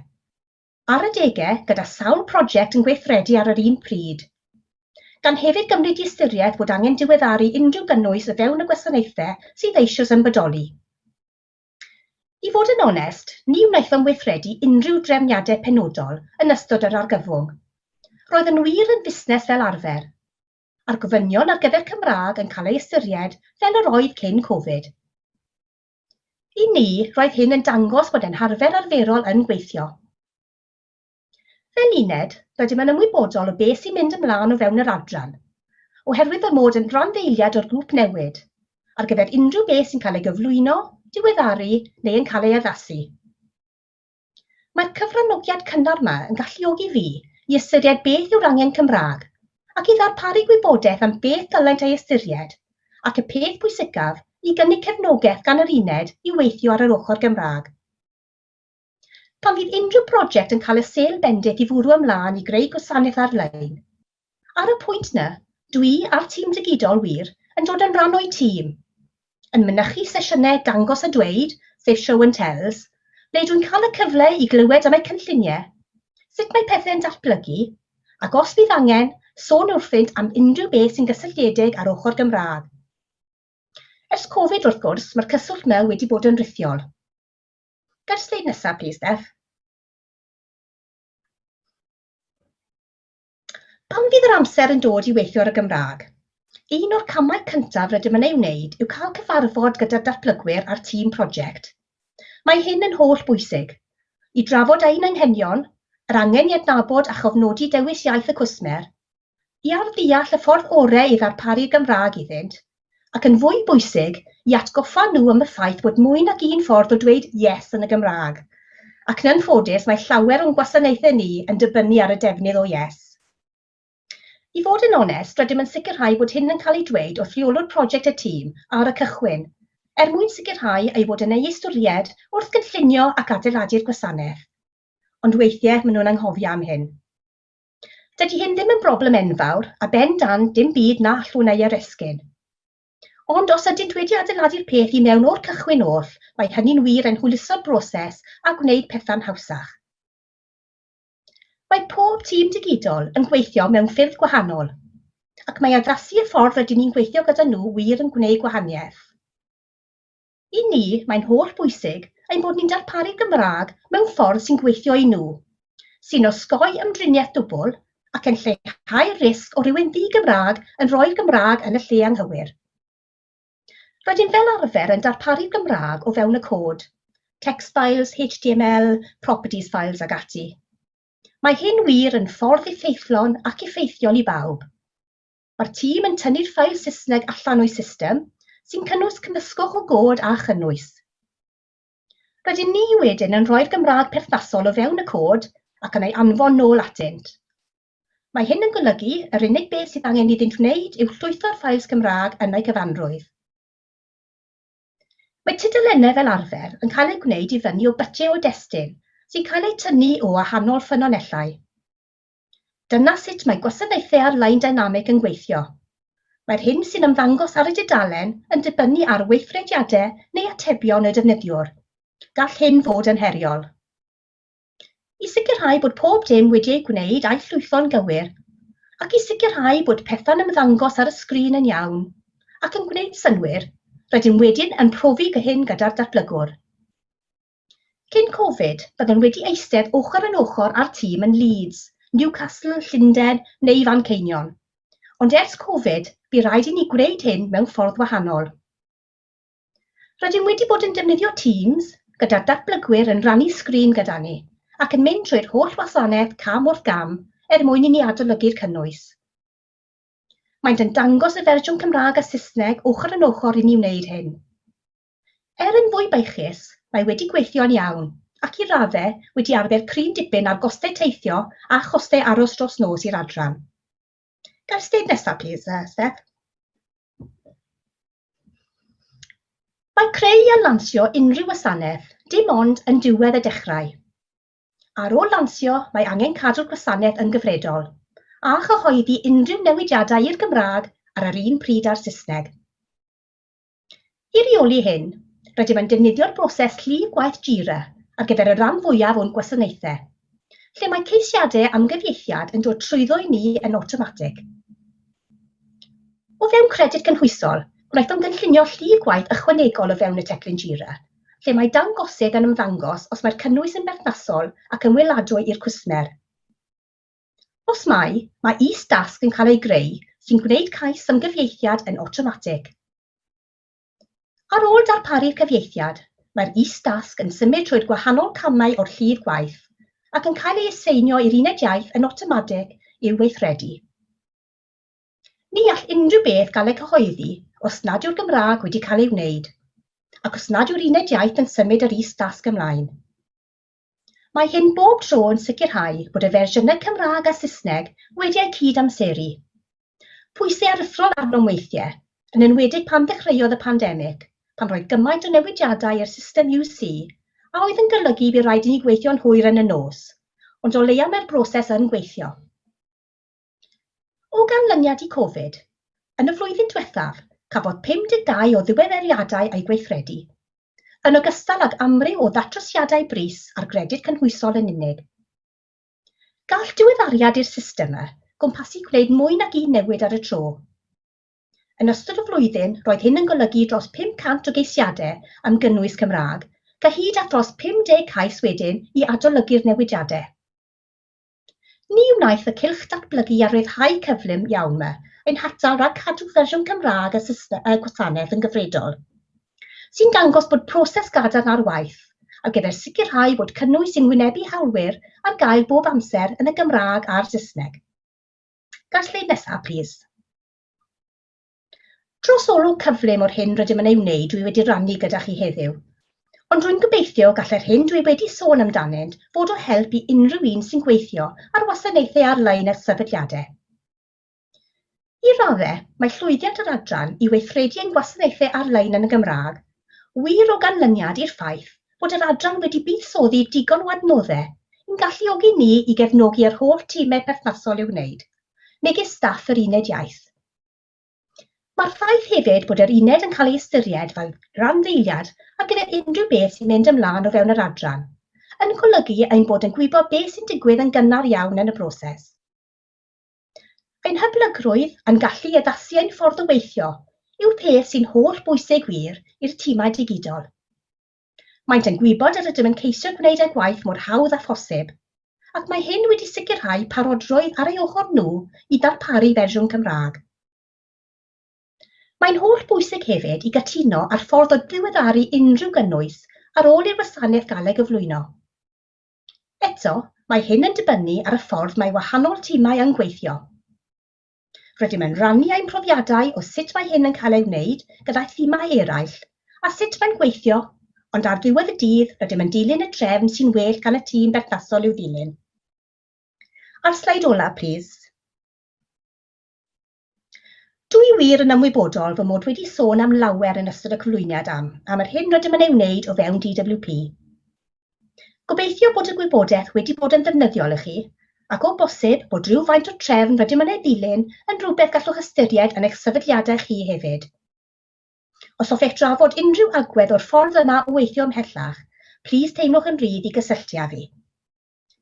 Ar adegau gyda sawl prosiect yn gweithredu ar yr un pryd, gan hefyd gymryd i ystyried bod angen diweddaru unrhyw gynnwys o fewn y gwasanaethau sydd eisoes yn bodoli. I fod yn onest, ni wnaethom weithredu unrhyw drefniadau penodol yn ystod yr argyfwng. Roedd yn wir yn busnes fel arfer, a'r gofynion ar gyfer Cymraeg yn cael ei ystyried fel yr oedd cyn Covid. I ni, roedd hyn yn dangos bod e'n harfer arferol yn gweithio. Fel uned, rydym yn ymwybodol o beth sy'n mynd ymlaen o fewn yr adran, oherwydd y mod yn randdeiliad o'r grŵp newid, ar gyfer unrhyw beth sy'n cael ei gyflwyno, diweddaru neu yn cael ei addasu. Mae'r cyfranogiad cynnar yma yn galluogi fi i ystyried beth yw'r angen Cymraeg, ac i ddarparu gwybodaeth am beth dylent ei ystyried, ac y peth pwysicaf i gynnig cefnogaeth gan yr uned i weithio ar yr ochr Gymraeg. Pan fydd unrhyw prosiect yn cael y sêl bendith i fwrw ymlaen i greu gwasanaeth ar-lein. Ar y pwynt yna, dwi a'r tîm digidol wir yn dod yn rhan o'i tîm, yn mynychu sesiynau dangos a dweud, sef show and tells, ble dwi'n cael y cyfle i glywed am eu cynlluniau, sut mae pethau'n datblygu, ac os bydd angen, sôn wrthynt am unrhyw beth sy'n gysylltiedig ar ochr Gymraeg. Ers Covid wrth gwrs, mae'r cyswllt yma wedi bod yn rithiol. Ga'r sleid nesaf, please, Steph. Pan fydd yr amser yn dod i weithio ar y Gymraeg, un o'r camau cyntaf rydym yn ei wneud yw cael cyfarfod gyda'r datblygwyr a'r tîm prosiect. Mae hyn yn holl bwysig, i drafod ein anghenion, yr angen i adnabod a chofnodi dewis iaith y cwsmer, i arddeall y ffordd orau i ddarparu'r Gymraeg iddynt, ac yn fwy bwysig, i atgoffa nhw am y ffaith bod mwy nag un ffordd o dweud yes yn y Gymraeg, ac yn anffodus mae llawer o'n gwasanaethau ni yn dibynnu ar y defnydd o yes. I fod yn onest, rydym yn sicrhau bod hyn yn cael ei dweud wrth reolwr prosiect y tîm ar y cychwyn, mwyn sicrhau ei bod yn ei ystyried wrth gynllunio ac adeiladu'r gwasanaeth. Ond weithiau maen nhw'n anghofio am hyn. Dydy hyn ddim yn broblem enfawr, a ben dan dim byd na allwn ei aresgyn. Ond os ydynt wedi adeiladu'r peth i mewn o'r cychwyn oll, mae hynny'n wir yn hwyluso'r broses a gwneud pethau'n hawsach. Mae pob tîm digidol yn gweithio mewn ffyrdd gwahanol, ac mae addasu y ffordd rydyn ni'n gweithio gyda nhw wir yn gwneud gwahaniaeth. I ni, mae'n holl bwysig ein bod ni'n darparu Gymraeg mewn ffordd sy'n gweithio i nhw, sy'n osgoi ymdriniaeth dwbl ac yn lleihau'r risg o rywun ddi-Gymraeg yn rhoi'r Gymraeg yn y lle anghywir. Rydym fel arfer yn darparu Gymraeg o fewn y cod, text files, HTML, properties files ag ati. Mae hyn wir yn ffordd effeithlon ac effeithiol i bawb, mae'r tîm yn tynnu'r ffail Saesneg allan o'i system sy'n cynnwys cymysgwch o god a chynnwys. Rydyn ni wedyn yn rhoi'r Gymraeg perthnasol o fewn y cod ac yn ei anfon nôl atynt. Mae hyn yn golygu yr unig beth sydd angen iddynt wneud yw llwytho'r ffeils Gymraeg yn eu cyfanrwydd. Mae tudalennau fel arfer yn cael eu gwneud i fyny o bytiau o destun sy'n cael eu tynnu o wahanol ffynonellau. Dyna sut mae gwasanaethau ar-lein dynamig yn gweithio. Mae'r hyn sy'n ymddangos ar y dudalen yn dibynnu ar weithrediadau neu atebion y defnyddiwr. Gall hyn fod yn heriol. I sicrhau bod pob dim wedi ei gwneud a'i llwytho'n gywir, ac i sicrhau bod pethau'n ymddangos ar y sgrin yn iawn, ac yn gwneud synnwyr, rydym wedyn yn profi hyn gyda'r datblygwr. Cyn Covid, byddwn wedi eistedd ochr yn ochr ar tîm yn Leeds, Newcastle, Llundain neu Fanceinion. Ond ers Covid, bu rhaid i ni gwneud hyn mewn ffordd wahanol. Rydym wedi bod yn defnyddio Teams gyda'r datblygwyr yn rannu sgrin gyda ni, ac yn mynd trwy'r holl wasanaeth cam wrth gam mwyn i ni adolygu'r cynnwys. Maent yn dangos y fersiwn Cymraeg a Saesneg ochr yn ochr i ni wneud hyn. Yn fwy beichus, mae wedi gweithio'n iawn, ac i raddau wedi arfer cryn dipyn ar gostau teithio a chostau aros dros nos i'r adran. Gael steid nesaf, please, Steph. Mae creu a lansio unrhyw wasanaeth, dim ond yn diwedd y dechrau. Ar ôl lansio, mae angen cadw'r gwasanaeth yn gyfredol, a chyhoeddi unrhyw newidiadau i'r Gymraeg ar yr un pryd â'r Saesneg. I reoli hyn, rydym yn defnyddio'r broses llif gwaith Gira ar gyfer y ran fwyaf o'n gwasanaethau, lle mae ceisiadau am gyfieithiad yn dod trwyddo i ni yn awtomatig. O fewn credyd cynhwysol, gwnaethon gynllunio llif gwaith ychwanegol o fewn y teclyn Gira, lle mae dangosig yn ymddangos os mae'r cynnwys yn berthnasol ac yn weladwy i'r cwsmer. Os mae is-dasg yn cael ei greu sy'n gwneud cais am gyfieithiad yn awtomatig. Ar ôl darparu'r cyfieithiad, mae'r is-dasg yn symud trwy'r gwahanol camau o'r llif gwaith ac yn cael ei aseinio i'r uned iaith yn awtomatig i'w weithredu. Ni all unrhyw beth gael ei cyhoeddi os nad yw'r Gymraeg wedi cael ei wneud, ac os nad yw'r uned iaith yn symud yr is-dasg ymlaen. Mae hyn bob tro yn sicrhau bod y fersiynau Cymraeg a Saesneg wedi eu cyd-amseru. Pwysau aruthrol arnom weithiau, yn enwedig pan ddechreuodd y pandemig, pan roedd gymaint o newidiadau i'r system UC, a oedd yn golygu bu rhaid i ni gweithio'n hwyr yn y nos, ond o leia mae'r broses yn gweithio. O ganlyniad i Covid, yn y flwyddyn diwethaf, cafodd 52 o ddiweddariadau eu gweithredu, yn ogystal ag amryw o ddatrosiadau bris ar gredyd cynhwysol yn unig. Gall diweddariad i'r systemau gwmpasu gwneud mwy nag un newid ar y tro. Yn ystod y flwyddyn, roedd hyn yn golygu dros 500 o geisiadau am gynnwys Cymraeg, gyhyd at dros 50 cais wedyn i adolygu'r newidiadau. Ni wnaeth y cylch datblygu a ryddhau cyflym iawn yma ein hatal rhag cadw fersiwn Cymraeg a gwasanaeth yn gyfredol, sy'n dangos bod proses gadarn ar waith ar gyfer sicrhau bod cynnwys sy'n wynebu hawlwyr ar gael bob amser yn y Gymraeg a'r Saesneg. Gael sleid nesaf, please. Dros olwg cyflym o'r hyn rydym yn ei wneud dwi wedi rannu gyda chi heddiw, ond rwy'n gobeithio gallai'r hyn dwi wedi sôn amdanynt fod o help i unrhyw un sy'n gweithio ar wasanaethau ar-lein a sefydliadau. I raddau, mae llwyddiant yr adran i weithredu ein gwasanaethau ar-lein yn y Gymraeg, wir o ganlyniad i'r ffaith bod yr adran wedi buddsoddi digon o adnoddau yn galluogi ni i gefnogi yr holl tîmau perthnasol i'w wneud, megis staff yr uned iaith. Mae'r ffaith hefyd bod yr uned yn cael ei ystyried fel randdeiliad ar gyfer unrhyw beth sy'n mynd ymlaen o fewn yr adran, yn golygu ein bod yn gwybod beth sy'n digwydd yn gynnar iawn yn y broses. Ein hyblygrwydd yn gallu addasu ein ffordd o weithio yw'r peth sy'n holl bwysig wir i'r tîmau digidol. Maent yn gwybod yr ydym yn ceisio gwneud eu gwaith mor hawdd a phosib, ac mae hyn wedi sicrhau parodrwydd ar ei ochr nhw i darparu fersiwn Cymraeg. Mae'n holl bwysig hefyd i gytuno ar ffordd o ddiweddaru unrhyw gynnwys ar ôl i'r wasanaeth gael ei gyflwyno. Eto, mae hyn yn dibynnu ar y ffordd mae wahanol tîmau yn gweithio. Rydym yn rannu ein profiadau o sut mae hyn yn cael ei wneud gyda themau eraill a sut mae'n gweithio, ond ar ddiwedd y dydd rydym yn dilyn y trefn sy'n well gan y tîm berthnasol i'w dilyn. Ar sleid ola, plîs. Dwi wir yn ymwybodol fy mod wedi sôn am lawer yn ystod y cyflwyniad am yr hyn rydym yn ei wneud o fewn DWP. Gobeithio bod y gwybodaeth wedi bod yn ddefnyddiol i chi, ac o bosib bod rhywfaint o trefn rydym yn ei ddilyn yn rhywbeth gallwch ystyried yn eich sefydliadau chi hefyd. Os hoffech drafod unrhyw agwedd o'r ffordd yma o weithio ymhellach, plîs teimlwch yn rhydd i gysylltu â fi.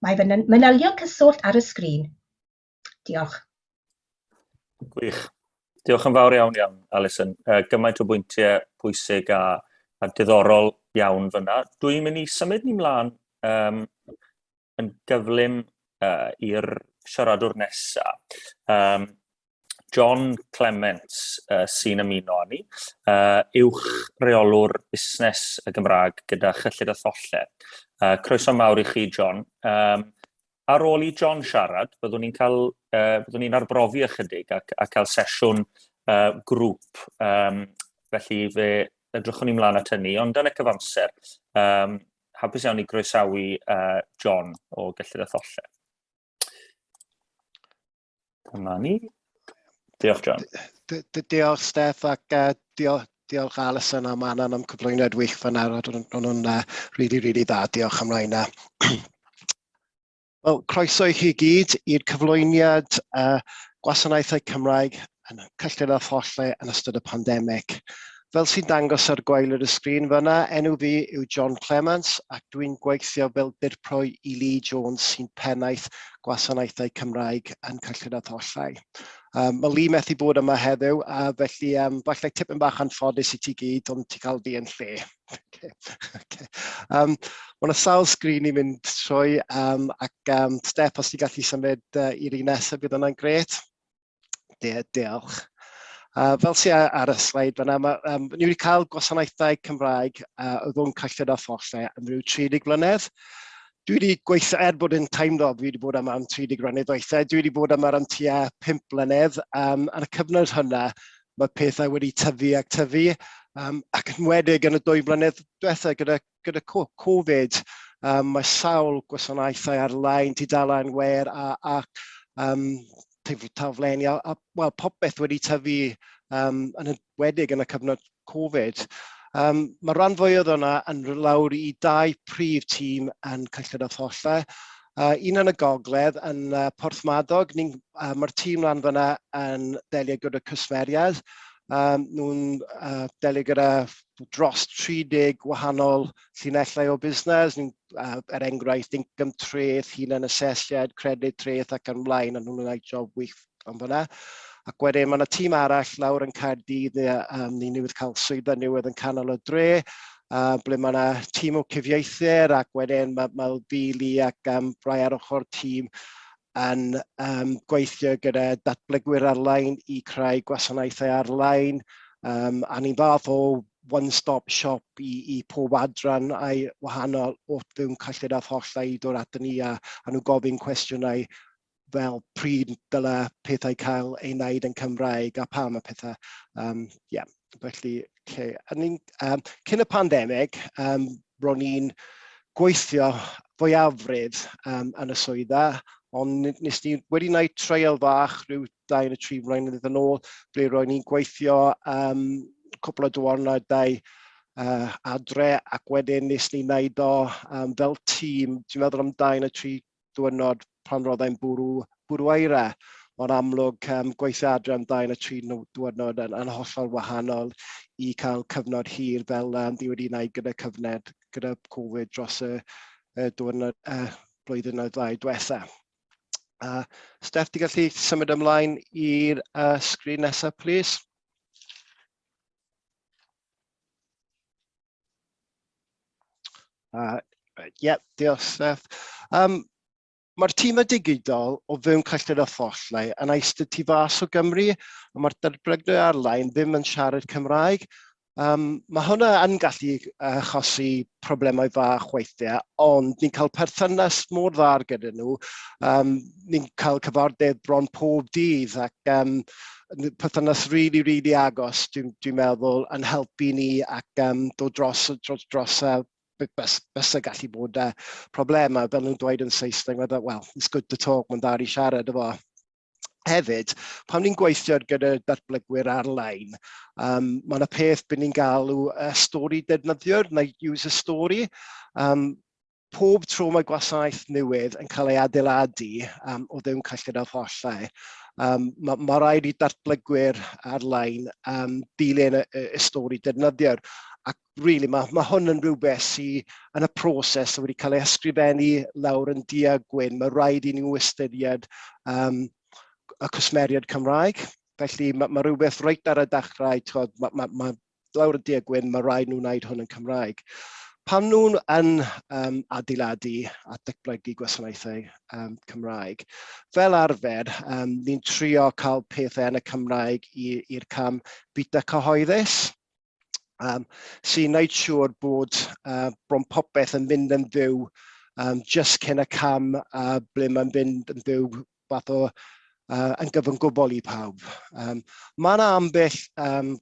Mae fy manylion cyswllt ar y sgrin. Diolch. Gwych. Diolch yn fawr iawn, Alison. Gymaint o bwyntiau pwysig a diddorol iawn fyna. Dwi'n mynd i symud ni mlaen yn gyflym i'r siaradwr nesaf. John Clements sy'n ymuno â ni, uwch reolwr busnes y Gymraeg gyda chyllid a tholle. Croeso mawr i chi, John. Ar ôl i John siarad, byddwn ni'n arbrofi ychydig a cael sesiwn grŵp. Felly fe edrychwn ni mlaen at hynny, ond yn y cyfamser, hapus iawn i groesawu John o gyllid a tholle. Dyma ni. Diolch, John. Diolch, Steph, ac diolch Alison am Annan am cyflwyniad wych fyna. Nhw'n rili dda. Diolch am rhain. Wel, croeso i chi gyd i'r cyflwyniad gwasanaethau Cymraeg yn cyllid a tholle yn ystod y pandemig. Fel sy'n dangos ar gwael ar y sgrin fyna, enw fi yw John Clements ac dwi'n gweithio fel dirprwy i Lee Jones sy'n pennaeth gwasanaethau Cymraeg yn cyllid a thollau. Mae Lee methu bod yma heddiw, a felly falle tipyn bach anffodus i ti gyd, ond ti cael fi yn lle. Mae yna sawl sgrin i mynd trwy, ac Steph, os ti gallu symud i'r un nesaf, bydd hwnna'n gret. Diolch. Fel sy'n ar y sleid fyna, ni wedi cael gwasanaethau Cymraeg o ddwn cyllid a tholle am ryw 30 blynedd. Dwi wedi gweithio, bod yn teimlo, fi wedi bod yma am 30 blynedd weithio, dwi wedi bod yma am tua 5 blynedd. Yn y cyfnod hynna, mae pethau wedi tyfu ac tyfu, ac yn wedig yn y 2 blynedd diwethaf gyda Covid, mae sawl gwasanaethau ar-lein, tudalen wer a taflenni, wel, popeth wedi tyfu yn wedig yn y cyfnod Covid. Mae rhan fwyaf yna yn lawr i 2 prif tîm yn cyllid a tholle. Un yn y gogledd yn Porthmadog, mae'r tîm rhan fyna yn delio gyda cwsmeriad. Nhw'n delio gyda dros 30 wahanol llinellau o busnes, enghraifft, income treth, hunan asesiad, credit treth ac yn ymlaen, a nhw'n gwneud job wych am fyna. Ac wedyn mae yna tîm arall lawr yn Caerdydd, ni newydd cael swyddfa newydd yn canol y dre, ble mae yna tîm o cyfieithwyr, ac wedyn mae Bili ac rai ar ochr tîm yn gweithio gyda datblygwyr ar-lein i creu gwasanaethau ar-lein, a ni'n fath o one-stop shop i pob adran a'i wahanol o fewn cyllid a tholle i dod at ni a nhw gofyn cwestiynau fel pryd dyle pethau cael ei wneud yn Cymraeg a pam y pethau. Felly, cyn y pandemig, ro'n ni'n gweithio fwyafrif yn y swyddfa, ond nes ni wedi gwneud treial fach rhyw 2 neu 3 blynedd yn ôl, ble ro'n ni'n gweithio cwpl o diwrnodau adre, ac wedyn nes ni wneud o fel tîm, dwi'n meddwl am 2 neu 3 diwrnod pan roedd e'n bwrw eira. Ond amlwg gweithio adre am 2 neu 3 diwrnod yn hollol wahanol i cael cyfnod hir fel ni wedi wneud gyda Covid dros y blwyddyn o 2 diwetha. Steph, ti gallu symud ymlaen i'r sgrin nesaf, please? Diolch, Steph. Mae'r tîm digidol o fewn cyllid a thollau yn eistedd tu fas o Gymru, a mae'r datblygwyr ar-lein ddim yn siarad Cymraeg. Mae hwnna yn gallu achosi problemau fach weithiau, ond ni'n cael perthynas mor dda gyda nhw. Ni'n cael cyfarfodydd bron pob dydd ac perthynas really agos, dwi'n meddwl, yn helpu ni ac dod dros bys y gallu bod problemau, fel nhw'n dweud yn Saesneg, well, it's good to talk, mae'n dda i siarad efo. Hefyd, pan ni'n gweithio gyda datblygwyr ar-lein, mae yna peth bydd ni'n galw stori defnyddiwr, neu user story. Pob tro mae gwasanaeth newydd yn cael ei adeiladu o ddewn cyllid a thollau. Mae rhaid i datblygwyr ar-lein dilyn y stori defnyddiwr. Ac really, mae hwn yn rhywbeth sydd yn y proses wedi cael ei ysgrifennu lawr yn du-a-gwyn. Mae rhaid i ni ystyried y cwsmeriad Cymraeg. Felly mae rhywbeth reit ar y dechrau, mae lawr y du-a-gwyn, mae rhaid nhw'n wneud hwn yn Cymraeg. Pan nhw'n adeiladu a datblygu gwasanaethau Cymraeg, fel arfer, ni'n trio cael pethau yn y Cymraeg i'r cam bita cyhoeddus, sy'n gwneud siŵr bod bron popeth yn mynd yn fyw jyst cyn y cam ble mae'n mynd yn fyw fath o yn gyfan gwbl i pawb. Mae yna ambell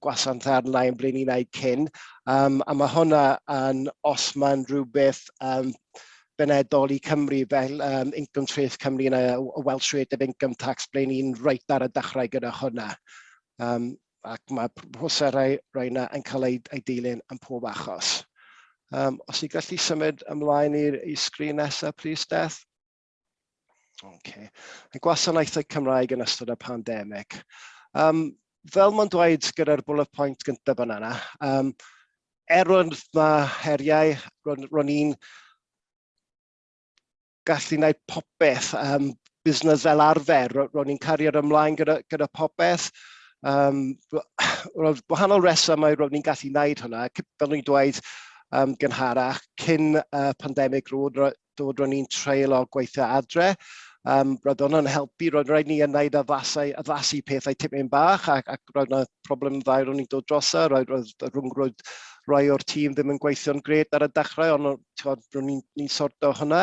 gwasanaeth ar-lein ble ni'n gwneud cyn, a mae hwnna os mae'n rhywbeth benedol i Cymru fel Income Trace Cymru y Welsh Rate of Income Tax ble ni'n reit ar y dechrau gyda hwnna. Ac mae prosesau rhaid yn cael ei dilyn yn pob achos. Os i gallu symud ymlaen i'r sgrin nesaf, please, Steph. Okay. Y gwasanaethau Cymraeg yn ystod y pandemig. Fel mae'n dweud gyda'r bullet point gyntaf yna, mae heriau, ro'n ni'n gallu gwneud popeth, busnes fel arfer, ro'n ni'n cario'r ymlaen gyda popeth. Roedd wahanol resymau ro'n ni'n gallu gwneud hwnna, fel ni'n dweud gynharach, cyn pandemig dod ro'n ni'n treulio gweithio adre. Roedd hwnna'n helpu, roedd rhaid ni yn gwneud addasu pethau tipyn bach ac roedd yna problem dda ro'n ni'n dod droso, roedd rai o'r tîm ddim yn gweithio'n gret ar y dechrau, ond ro'n ni'n sorto hwnna.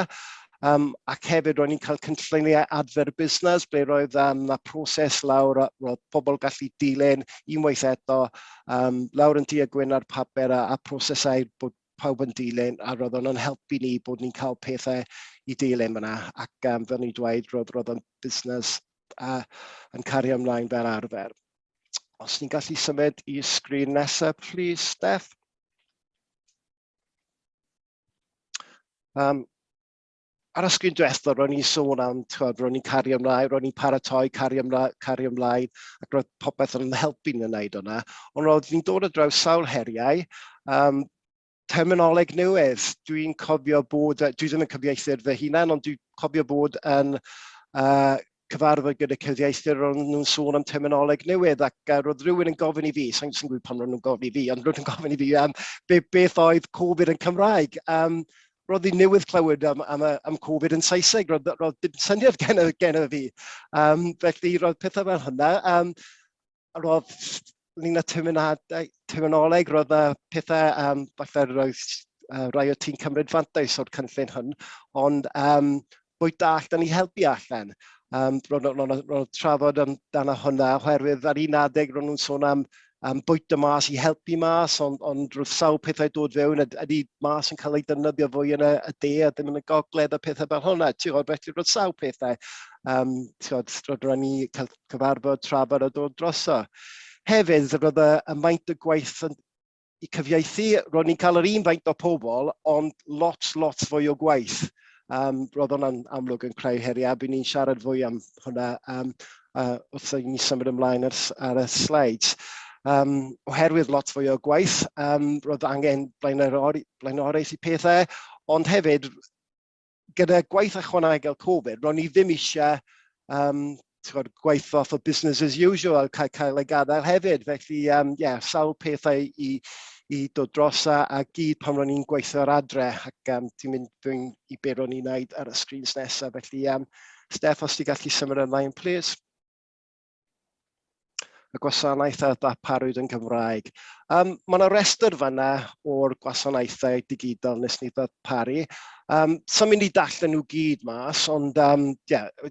Ac hefyd ro'n ni'n cael cynlluniau adfer busnes, ble roedd yna proses lawr, roedd pobl gallu dilyn unwaith eto, lawr yn du-a-gwyn ar papur a prosesau bod pawb yn dilyn, a roedd hwnna'n helpu ni bod ni'n cael pethau i dilyn yna, ac fel ni'n dweud, roedd yn busnes yn cario ymlaen fel arfer. Os ni'n gallu symud i'r sgrin nesaf, please, Steph. Ar y sgrin diwethaf, ro'n ni'n sôn am, ro'n ni'n cario ymlaen, ro'n ni'n paratoi cario ymlaen, ac roedd popeth yn helpu ni'n gwneud hwnna. Ond roedd ni'n dod ar draws sawl heriau, terminoleg newydd. Dwi'n cofio bod, dwi ddim yn cyfieithydd fy hunain, ond dwi'n cofio bod yn cyfarfod gyda cyfieithydd ro'n nhw'n sôn am terminoleg newydd, ac roedd rhywun yn gofyn i fi, sa'n gwybod pan ro'n nhw'n gofyn i fi, ond roedd yn gofyn i fi beth oedd Covid yn Cymraeg. Roedd hi'n newydd clywed am Covid yn Saesneg, roedd dim syniad gen fi. Felly roedd pethau fel hynna. Roedd ni'n terminoleg, roedd pethau, falle roedd rai o ti'n cymryd fantais o'r cynllun hwn, ond bwyta allan i helpu allan. Roedd trafod amdano hwnna, oherwydd ar un adeg roedd nhw'n sôn am bwyta mas i helpu mas, ond roedd sawl pethau dod fewn, ydy mas yn cael ei defnyddio fwy yn y de, a ddim yn y gogledd a pethau fel hwnna. Felly roedd sawl pethau, roedd ni cael cyfarfod trafod a dod droso. Hefyd, roedd y maint y gwaith i cyfieithu, roedd ni'n cael yr un faint o pobl, ond lot fwy o gwaith. Roedd hwnna'n amlwg yn creu heriau, bydd ni'n siarad fwy am hwnna wrth i ni symud ymlaen ar y slides. Oherwydd lot fwy o gwaith, roedd angen blaenoriaeth i pethau, ond hefyd, gyda gwaith ychwanegol Covid, roedd ni ddim eisiau gwaith off o business as usual, cael ei gadael hefyd. Felly, sawl pethau i dod drosa a gyd pan ro'n ni'n gweithio ar adre, ac ti'n mynd i be ro'n ni'n gwneud ar y screens nesaf. Felly, Steph, os ti gallu symud ymlaen, please. y gwasanaeth a ddarparwyd yn Gymraeg. Mae yna restr fanna o'r gwasanaethau digidol nes ni ddarparu. Sa'n mynd i darllen nhw gyd mas, ond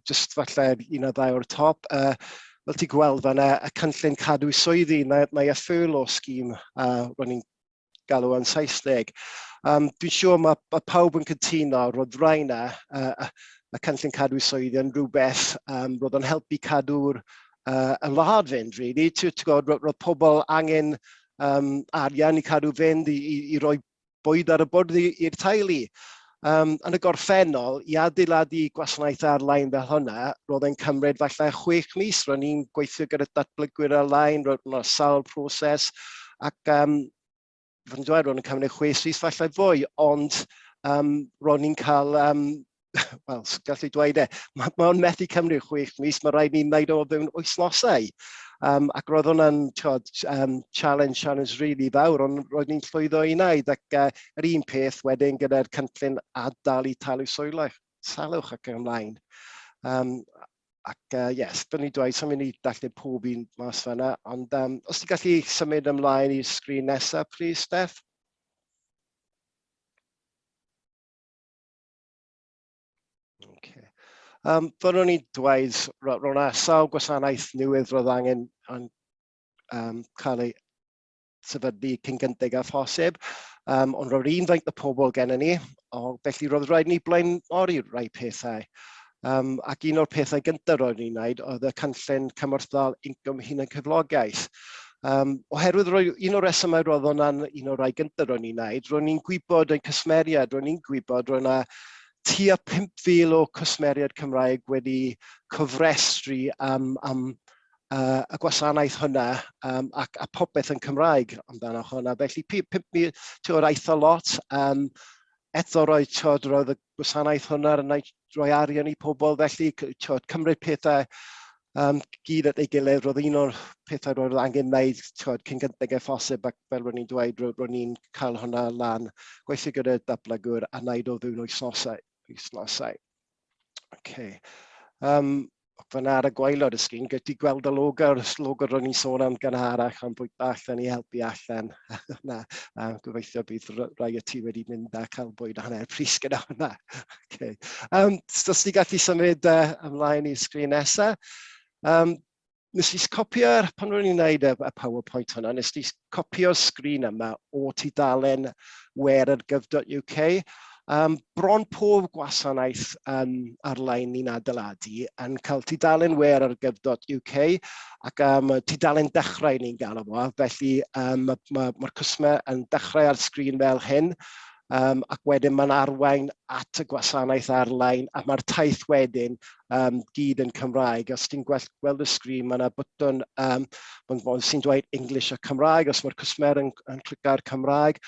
just falle un o ddau o'r top. Fel ti gweld fanna, y cynllun cadw swyddi, neu y furlough scheme, ro'n ni'n galw yn Saesneg. Dwi'n siŵr mae pawb yn cytuno roedd rhaina y cynllun cadw swyddi yn rhywbeth roedd yn helpu cadw'r y wlad fynd, really. Roedd pobl angen arian i cadw fynd i roi bwyd ar y bwrdd i'r teulu. Yn y gorffennol, i adeiladu gwasanaeth ar-lein fel hwnna, roedd e'n cymryd falle 6 mis. Ro'n ni'n gweithio gyda datblygwyr ar-lein, roedd yna sawl proses, ac fy'n dweud ro'n yn cymryd 6 mis falle fwy, ond ro'n ni'n cael, wel, gallu dweud mae'n methu cymryd 6 mis, mae rhaid ni'n wneud o fewn wythnosau. Ac roedd hwnna'n challenge really fawr, ond roedd ni'n llwyddo i wneud, ac yr un peth wedyn gyda'r cynllun ardal i talu salwch ac ymlaen. Ac yes, byddwn ni'n dweud, sa'n mynd i dallu pob un mas fanna, ond os ti'n gallu symud ymlaen i'r sgrin nesaf, please, Steph. Okay. Fel o'n i'n dweud, roedd yna sawl gwasanaeth newydd roedd angen cael ei sefydlu cyn gyntig a phosib, ond roedd un faint o pobl gennym ni, felly roedd rhaid ni blaenori rai pethau. Ac un o'r pethau gyntaf roedd ni'n gwneud oedd y cynllun cymorthol incwm hunan cyflogaeth. Oherwydd un o'r resymau roedd hwnna'n un o'r rai gyntaf roedd ni'n gwneud, roedd ni'n gwybod yn cysmeriad, roedd ni'n gwybod roedd yna tua 5,000 o cwsmeriad Cymraeg wedi cofrestru am y gwasanaeth hwnna a popeth yn Cymraeg amdano hwnna. Felly 5,000 ti'n eitha lot. Eto roedd y gwasanaeth hwnna yn rhoi arian i pobl, felly cymryd pethau gyd at ei gilydd. Roedd un o'r pethau roedd angen wneud cyn gyntig e phosib, ac fel roedd ni'n dweud, roedd ni'n cael hwnna lan, gweithio gyda'r datblygwr a wneud o fewn wythnosau. Okay. Fan'na ar y gwaelod y sgrin, gyda ti gweld y logo roedd ni'n sôn am gynharach am bwyta allan i helpu allan. Gobeithio bydd rai o ti wedi mynd a cael bwyd a hanner pris gyda hwnna. Okay. Os ti gallu symud ymlaen i'r sgrin nesaf. Nes i copio, pan ro'n i'n gwneud y PowerPoint hwnna, nes i copio'r sgrin yma o tudalen where.gov.uk. Bron pob gwasanaeth ar-lein ni'n adeiladu yn cael tudalen where.gov.uk ac tudalen dechrau ni'n galw fo, felly mae'r cwsmer yn dechrau ar sgrin fel hyn, ac wedyn mae'n arwain at y gwasanaeth ar-lein a mae'r taith wedyn gyd yn Cymraeg. Os ti'n gweld y sgrin, mae yna bwtwn sy'n dweud English a Cymraeg. Os mae'r cwsmer yn clicar Cymraeg,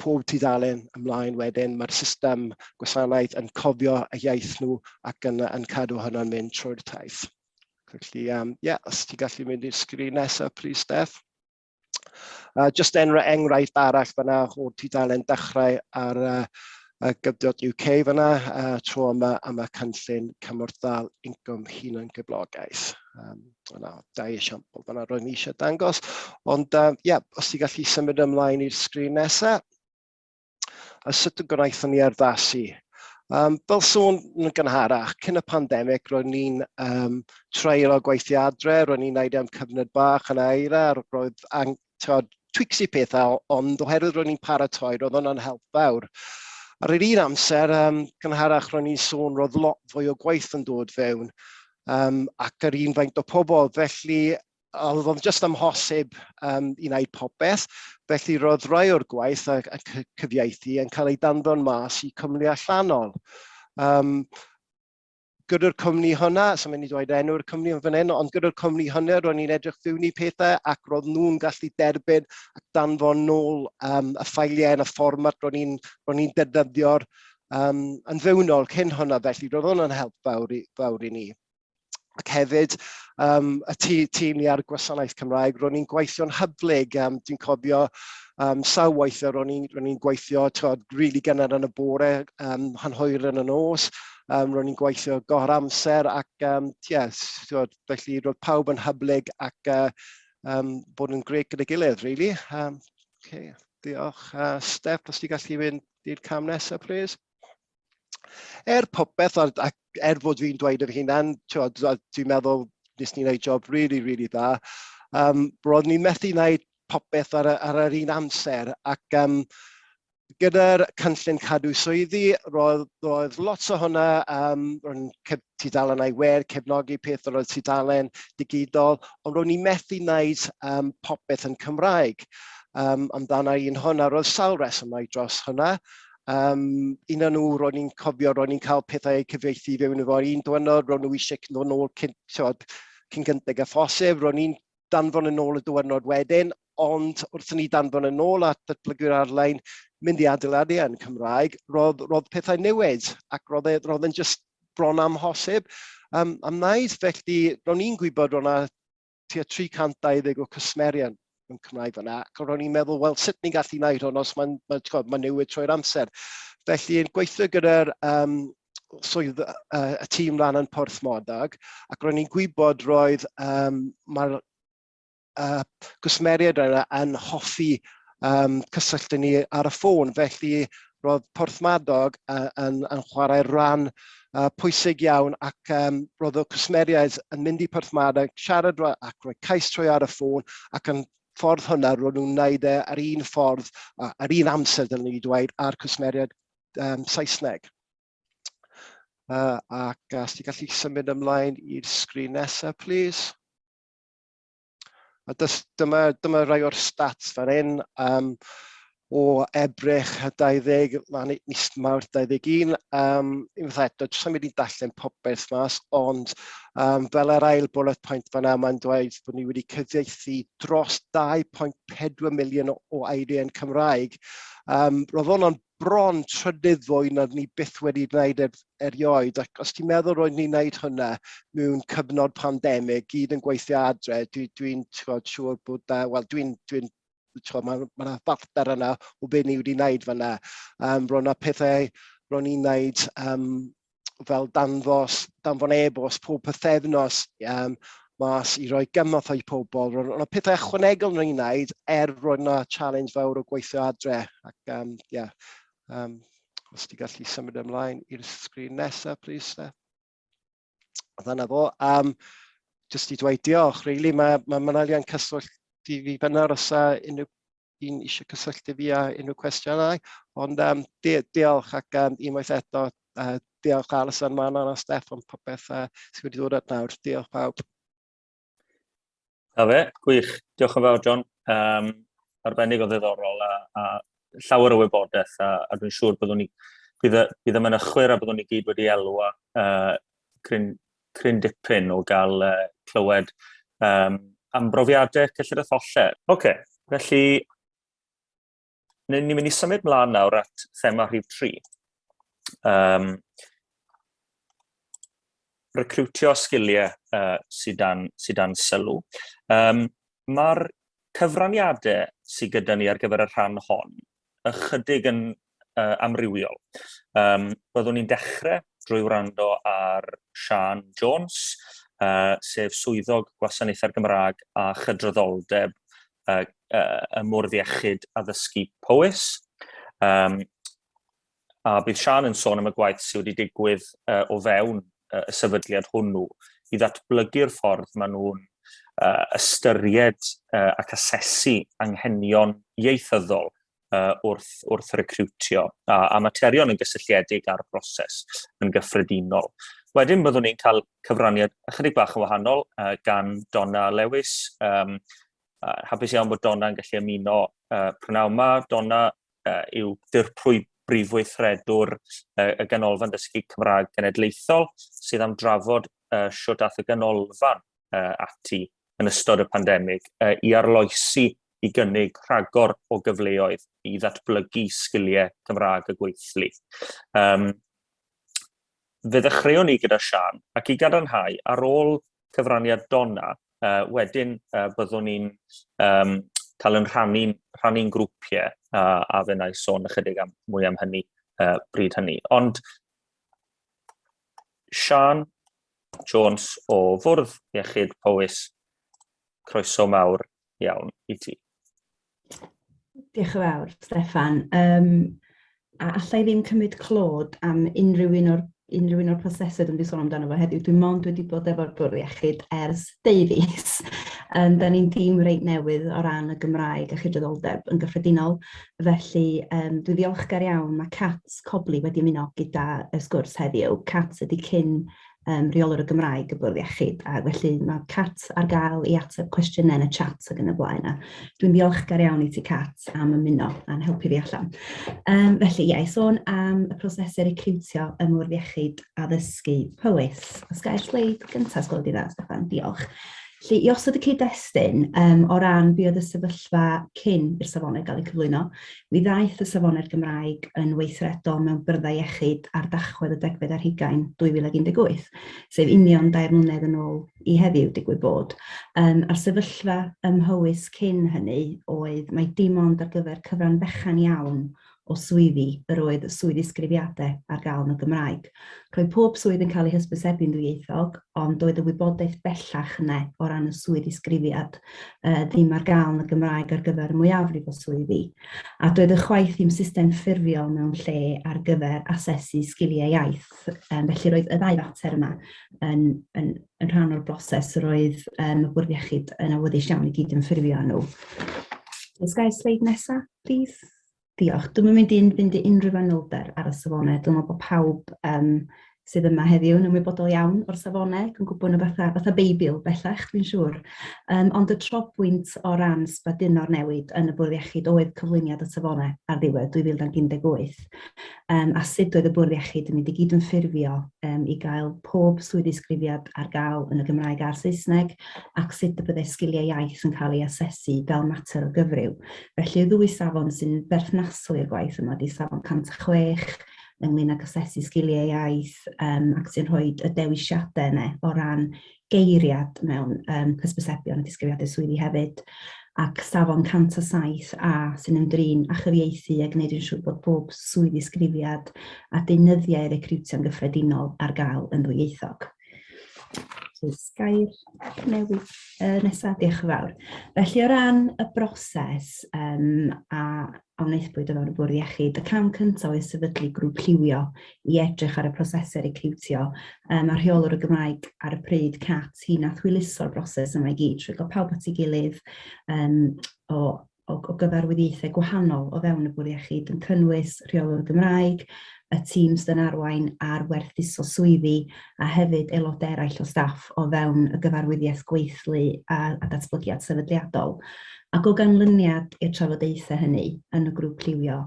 pob tudalen ymlaen wedyn, mae'r system gwasanaeth yn cofio y iaith nhw ac yn cadw hwnna'n mynd trwy'r taith. Felly, os ti'n gallu mynd i'r sgrin nesaf, please, Steph. Just enghraifft arall fan'na o'r tudalen dechrau ar gov.uk fan'na, tro yma am y cynllun cymorthol incwm hunan gyflogaeth. Yna, dau esiampl fan'na roedd ni eisiau dangos, ond os ti'n gallu symud ymlaen i'r sgrin nesaf, a sut y gwnaethon ni arddasu. Fel sôn yn gynharach, cyn y pandemig, roedd ni'n treulio gweithio adre, roedd ni'n gwneud am cyfnod bach yn eira, roedd twicsi pethau, ond oherwydd roedd ni'n paratoi, roedd hwnna'n help fawr. Ar yr un amser, gynharach roedd ni'n sôn roedd lot fwy o gwaith yn dod fewn, ac yr un faint o pobl, felly oedd o'n just amhosib i wneud popeth, felly roedd rai o'r gwaith a cyfieithu yn cael ei danfon mas i cwmni allanol. Gyda'r cwmni hwnna, so mynd i dweud enw'r cwmni yn fan hyn, ond gyda'r cwmni hwnna, roedd ni'n edrych fewn i pethau ac roedd nhw'n gallu derbyn ac danfon nôl y ffeiliau yn y fformat roedd ni'n defnyddio'r yn fewnol cyn hwnna, felly roedd hwnna'n help fawr i ni. Ac hefyd, y tîm ni ar Gwasanaeth Cymraeg, roedd ni'n gweithio'n hyblyg. Dwi'n cofio Sawl weithiau ro'n i'n gweithio rili gynnar yn y bore, hanhwyr yn y nos. Ro'n i'n gweithio go'r amser ac felly roedd pawb yn hyblyg ac bod yn grêt gyda gilydd, really. Diolch. Steph, os ti gallu fynd i'r cam nesaf, please. Popeth, ac fod fi'n dweud fy hunan, dwi'n meddwl nes ni'n gwneud job really dda. Roedd ni'n methu wneud popeth ar yr un amser ac gyda'r cynllun cadw swyddi, roedd lots o hwnna ro'n tudalennau wer, cefnogi peth roedd tudalen digidol, ond ro'n ni'n methu wneud popeth yn Cymraeg. Amdana un hwnna, roedd sawl resymau dros hwnna. Un o'n nhw, ro'n i'n cofio, ro'n i'n cael pethau cyfieithu fewn efo un diwrnod, ro'n nhw eisiau ddod nôl cyn gyntaf a phosib, ro'n i'n danfon yn ôl y diwrnod wedyn, ond wrth ni danfon yn ôl at datblygwyr ar-lein mynd i adeiladu yn Cymraeg, roedd pethau newid ac roedd yn just bron amhosib am wneud. Felly, ro'n i'n gwybod ro'n tua 320 o cwsmerion yn Cymraeg fyna, ac ro'n i'n meddwl, wel, sut ni'n gallu gwneud hwn os mae'n newid trwy'r amser. Felly, yn gweithio gyda'r swydd y tîm lan yn Porthmodog, ac ro'n i'n gwybod roedd mae'r gwsmeriad yna yn hoffi cysylltu ni ar y ffôn. Felly, roedd Porthmadog yn chwarae ran pwysig iawn ac roedd y cwsmeriad yn mynd i Porthmadog, siarad ac rhoi cais trwy ar y ffôn ac yn ffordd hwnna roedd nhw'n gwneud ar un ffordd, ar un amser dylwn ni dweud, ar cwsmeriad Saesneg. Ac os ti gallu symud ymlaen i'r sgrin nesaf, please. Dyma rai o'r stats fan hyn o Ebrill 20 lan mis Mawrth 21. Unwaith eto, jyst am wedi darllen popeth mas, ond fel yr ail bullet point fan'na, mae'n dweud bod ni wedi cyfieithu dros 2.4 miliwn o eiriau yn Cymraeg. Roedd hwnna'n bron trydydd fwy na ni byth wedi gwneud erioed, ac os ti'n meddwl roedd ni'n gwneud hwnna mewn cyfnod pandemig, gyd yn gweithio adre, dwi'n siŵr bod, mae farter yna o beth ni wedi gwneud fyna. Roedd yna pethau ro'n ni'n gwneud fel danfon e-bost pob pythefnos mas i roi gymorth i pobl. Roedd yna pethau ychwanegol ni'n gwneud roedd yna challenge fawr o gweithio adre. Ac os ti gallu symud ymlaen i'r sgrin nesaf, please, Steph. Dyna fo. Jyst i dweud diolch, really. Mae manylion cyswllt i fi fyna os unrhyw un eisiau cysylltu fi a unrhyw cwestiynau. Ond diolch ac unwaith eto, diolch Alison, Manon a Steph am popeth sydd wedi dod at nawr. Diolch pawb. Gwych. Diolch yn fawr, John. Arbennig o ddiddorol a llawer o wybodaeth a dwi'n siŵr bydd y mynychwyr a byddwn ni gyd wedi elwa cryn dipyn o gael clywed am brofiadau cyllid y tholler. Felly, ni'n mynd i symud mlaen nawr at thema rhif 3. Recrwtio sgiliau sydd dan sylw. Mae'r cyfraniadau sydd gyda ni ar gyfer y rhan hon ychydig yn amrywiol. Byddwn ni'n dechrau drwy wrando ar Sian Jones, sef swyddog gwasanaethau'r Gymraeg a chydraddoldeb y mwrdd iechyd addysgu Powys. A bydd Sian yn sôn am y gwaith sydd wedi digwydd o fewn y sefydliad hwnnw i ddatblygu'r ffordd maen nhw'n ystyried ac asesu anghenion ieithyddol wrth recrwtio a materion yn gysylltiedig â'r broses yn gyffredinol. Wedyn byddwn ni'n cael cyfraniad ychydig bach yn wahanol gan Donna Lewis. Hapus iawn bod Donna'n gallu ymuno prynawn yma. Donna yw dirprwy brif weithredwr y ganolfan dysgu Cymraeg Genedlaethol sydd am drafod shwt ath y ganolfan ati yn ystod y pandemig i arloesi i gynnig rhagor o gyfleoedd i ddatblygu sgiliau Cymraeg y gweithlu. Fe ddechreuwn ni gyda Sian ac i gadarnhau ar ôl cyfraniad Donna, wedyn byddwn ni'n cael yn rhannu'n grwpiau, a fe na I sôn ychydig mwy am hynny bryd hynny. Ond Sian Jones o Fwrdd Iechyd Powys, croeso mawr iawn I ti. Diolch yn fawr, Steffan. A allai ddim cymryd clod am unrhyw un o'r prosesu dwi'n sôn amdano fo heddiw. Dwi'n mond wedi bod efo'r Bwrdd Iechyd ers 2 fis. Da ni'n dîm reit newydd o ran y Gymraeg a chydraddoldeb yn gyffredinol. Felly, dwi'n ddiolchgar iawn. Mae Cat Cobli wedi ymuno gyda y sgwrs heddiw. Cat ydi cyn reolwr y Gymraeg y Bwrdd Iechyd, a felly mae Cat ar gael I ateb cwestiynau yn y chat ac yn y blaen. Dwi'n ddiolchgar iawn I ti Cat am ymuno a'n helpu fi allan. Felly, I sôn am y prosesu recriwtio y Bwrdd Iechyd addysgu Powys. Os gael sleid gyntaf, sgwrdd I dda, Steffan, diolch. Felly, I osod y cyd-destun o ran be oedd y sefyllfa cyn i'r safonau gael eu cyflwyno, mi ddaeth y safonau'r Gymraeg yn weithredol mewn byrdau iechyd ar dachwedd y 10/2018, sef union 2 mlynedd yn ôl I heddiw digwydd bod. A'r sefyllfa ymhywys cyn hynny oedd mae dim ond ar gyfer cyfran fechan iawn o swyddi yr oedd swydd ddisgrifiadau ar gael yn y Gymraeg. Roedd pob swydd yn cael ei hysbysebu'n ddwyieithog, ond oedd y wybodaeth bellach yna o ran y swydd ddisgrifiad ddim ar gael yn y Gymraeg ar gyfer mwyafrif o swyddi. A doedd y chwaith ddim system ffurfiol mewn lle ar gyfer asesu sgiliau iaith. Felly roedd y 2 fater yma yn rhan o'r broses roedd y Bwrdd Iechyd yn awyddus iawn I gyd yn ffurfio nhw. Os gael sleid nesaf, please. Diolch. Dwi'n mynd i'n fynd I unrhyw fanylder ar y safonau. Dwi'n meddwl bod pawb sydd yma heddiw yn ymwybodol iawn o'r safonau, yn gwybod yn fatha Beibil bellach, dwi'n siŵr. Ond y tropwynt o ran sbadunor newid yn y Bwrdd Iechyd oedd cyflwyniad y safonau ar ddiwedd 2018. A sut oedd y Bwrdd Iechyd yn mynd I gyd yn ffurfio I gael pob swydd ddisgrifiad ar gael yn y Gymraeg a'r Saesneg, ac sut y byddai sgiliau iaith yn cael ei asesu fel mater o gyfryw. Felly y 2 safon sy'n berthnasol i'r gwaith yma, di safon 106, ynglyn ag asesu sgiliau iaith ac sy'n rhoi y dewisiadau yna o ran geiriad mewn hysbysebion a disgrifiadau swyddi hefyd, ac safon 107 sy'n ymdrin a chyfieithu a gwneud yn siŵr bod pob swydd ddisgrifiad a deunyddiau recriwtio'n gyffredinol ar gael yn ddwyieithog. Gair newid nesaf, diolch yn fawr. Felly o ran y broses a wnaethpwyd o fewn y Bwrdd Iechyd, y cam cyntaf oedd sefydlu grŵp lliwio I edrych ar y prosesau recriwtio. Mae rheolwr y Gymraeg ar y pryd Cat hi nath hwyluso'r broses yma I gyd, trwy gael pawb at ei gilydd o gyfarwyddiaethau gwahanol o fewn y Bwrdd Iechyd yn cynnwys rheolwr y Gymraeg, y tîm sydd yn arwain ar werthuso swyddi a hefyd aelodau eraill o staff o fewn y gyfarwyddiaeth gweithlu a datblygiad sefydliadol. Ac o ganlyniad i'r trafodaethau hynny yn y grŵp lliwio,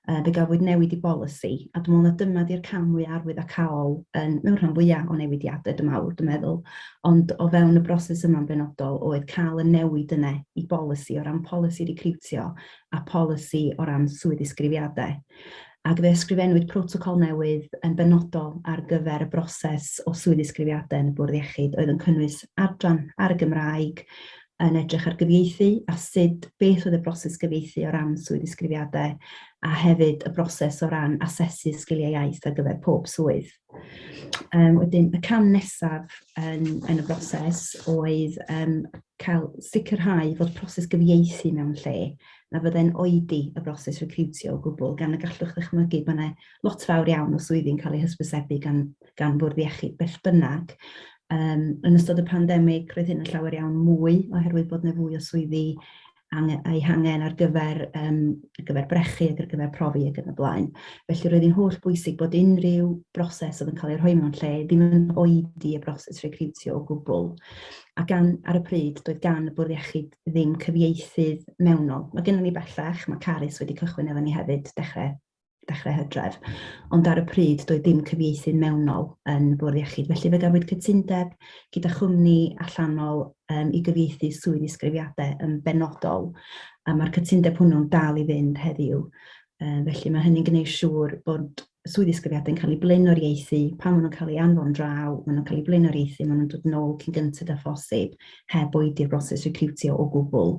fe gafwyd newid I bolisi, a dwi'n meddwl na dyma di'r cam mwy arwyddocaol mewn rhan fwyaf o newidiadau dwi'n meddwl, ond o fewn y broses yma'n benodol oedd cael y newid yna I bolisi o ran polisi recriwtio a polisi o ran swydd ddisgrifiadau. Ac fe ysgrifennwyd protocol newydd yn benodol ar gyfer y broses o swydd ddisgrifiadau yn y Bwrdd Iechyd oedd yn cynnwys adran ar y Gymraeg, yn edrych ar gyfieithu a beth oedd y broses gyfieithu o ran swydd ddisgrifiadau a hefyd y broses o ran asesu sgiliau iaith ar gyfer pob swydd. Wedyn, y cam nesaf yn y broses oedd cael sicrhau fod proses gyfieithu mewn lle na fyddai'n oedi y broses recriwtio o gwbl, gan y gallwch ddychmygu bod yna lot fawr iawn o swyddi'n cael ei hysbysebu gan Bwrdd Iechyd beth bynnag. Yn ystod y pandemig, roedd hyn yn llawer iawn mwy, oherwydd bod yna fwy o swyddi a'i hangen ar gyfer brechu ac ar gyfer profi ac yn y blaen. Felly roedd hi'n holl bwysig bod unrhyw broses oedd yn cael ei rhoi mewn lle ddim yn oedi y broses recriwtio o gwbl. Ac ar y pryd, doedd gan y Bwrdd Iechyd ddim cyfieithydd mewnol. Mae gennym ni bellach, mae Carys wedi cychwyn efo ni hefyd dechrau Hydref, ond ar y pryd doedd dim cyfieithydd mewnol yn Bwrdd Iechyd. Felly fe gafwyd cytundeb gyda chwmni allanol I gyfieithu swydd ddisgrifiadau yn benodol, a mae'r cytundeb hwnnw'n dal I fynd heddiw. Felly mae hynny'n gwneud siŵr bod swydd ddisgrifiadau yn cael ei blaenoriaethu, pan maen nhw'n cael ei anfon draw, maen nhw'n cael ei blaenoriaethu, maen nhw'n dod nôl cyn gyntaf â phosib, heb oedi'r broses recriwtio o gwbl.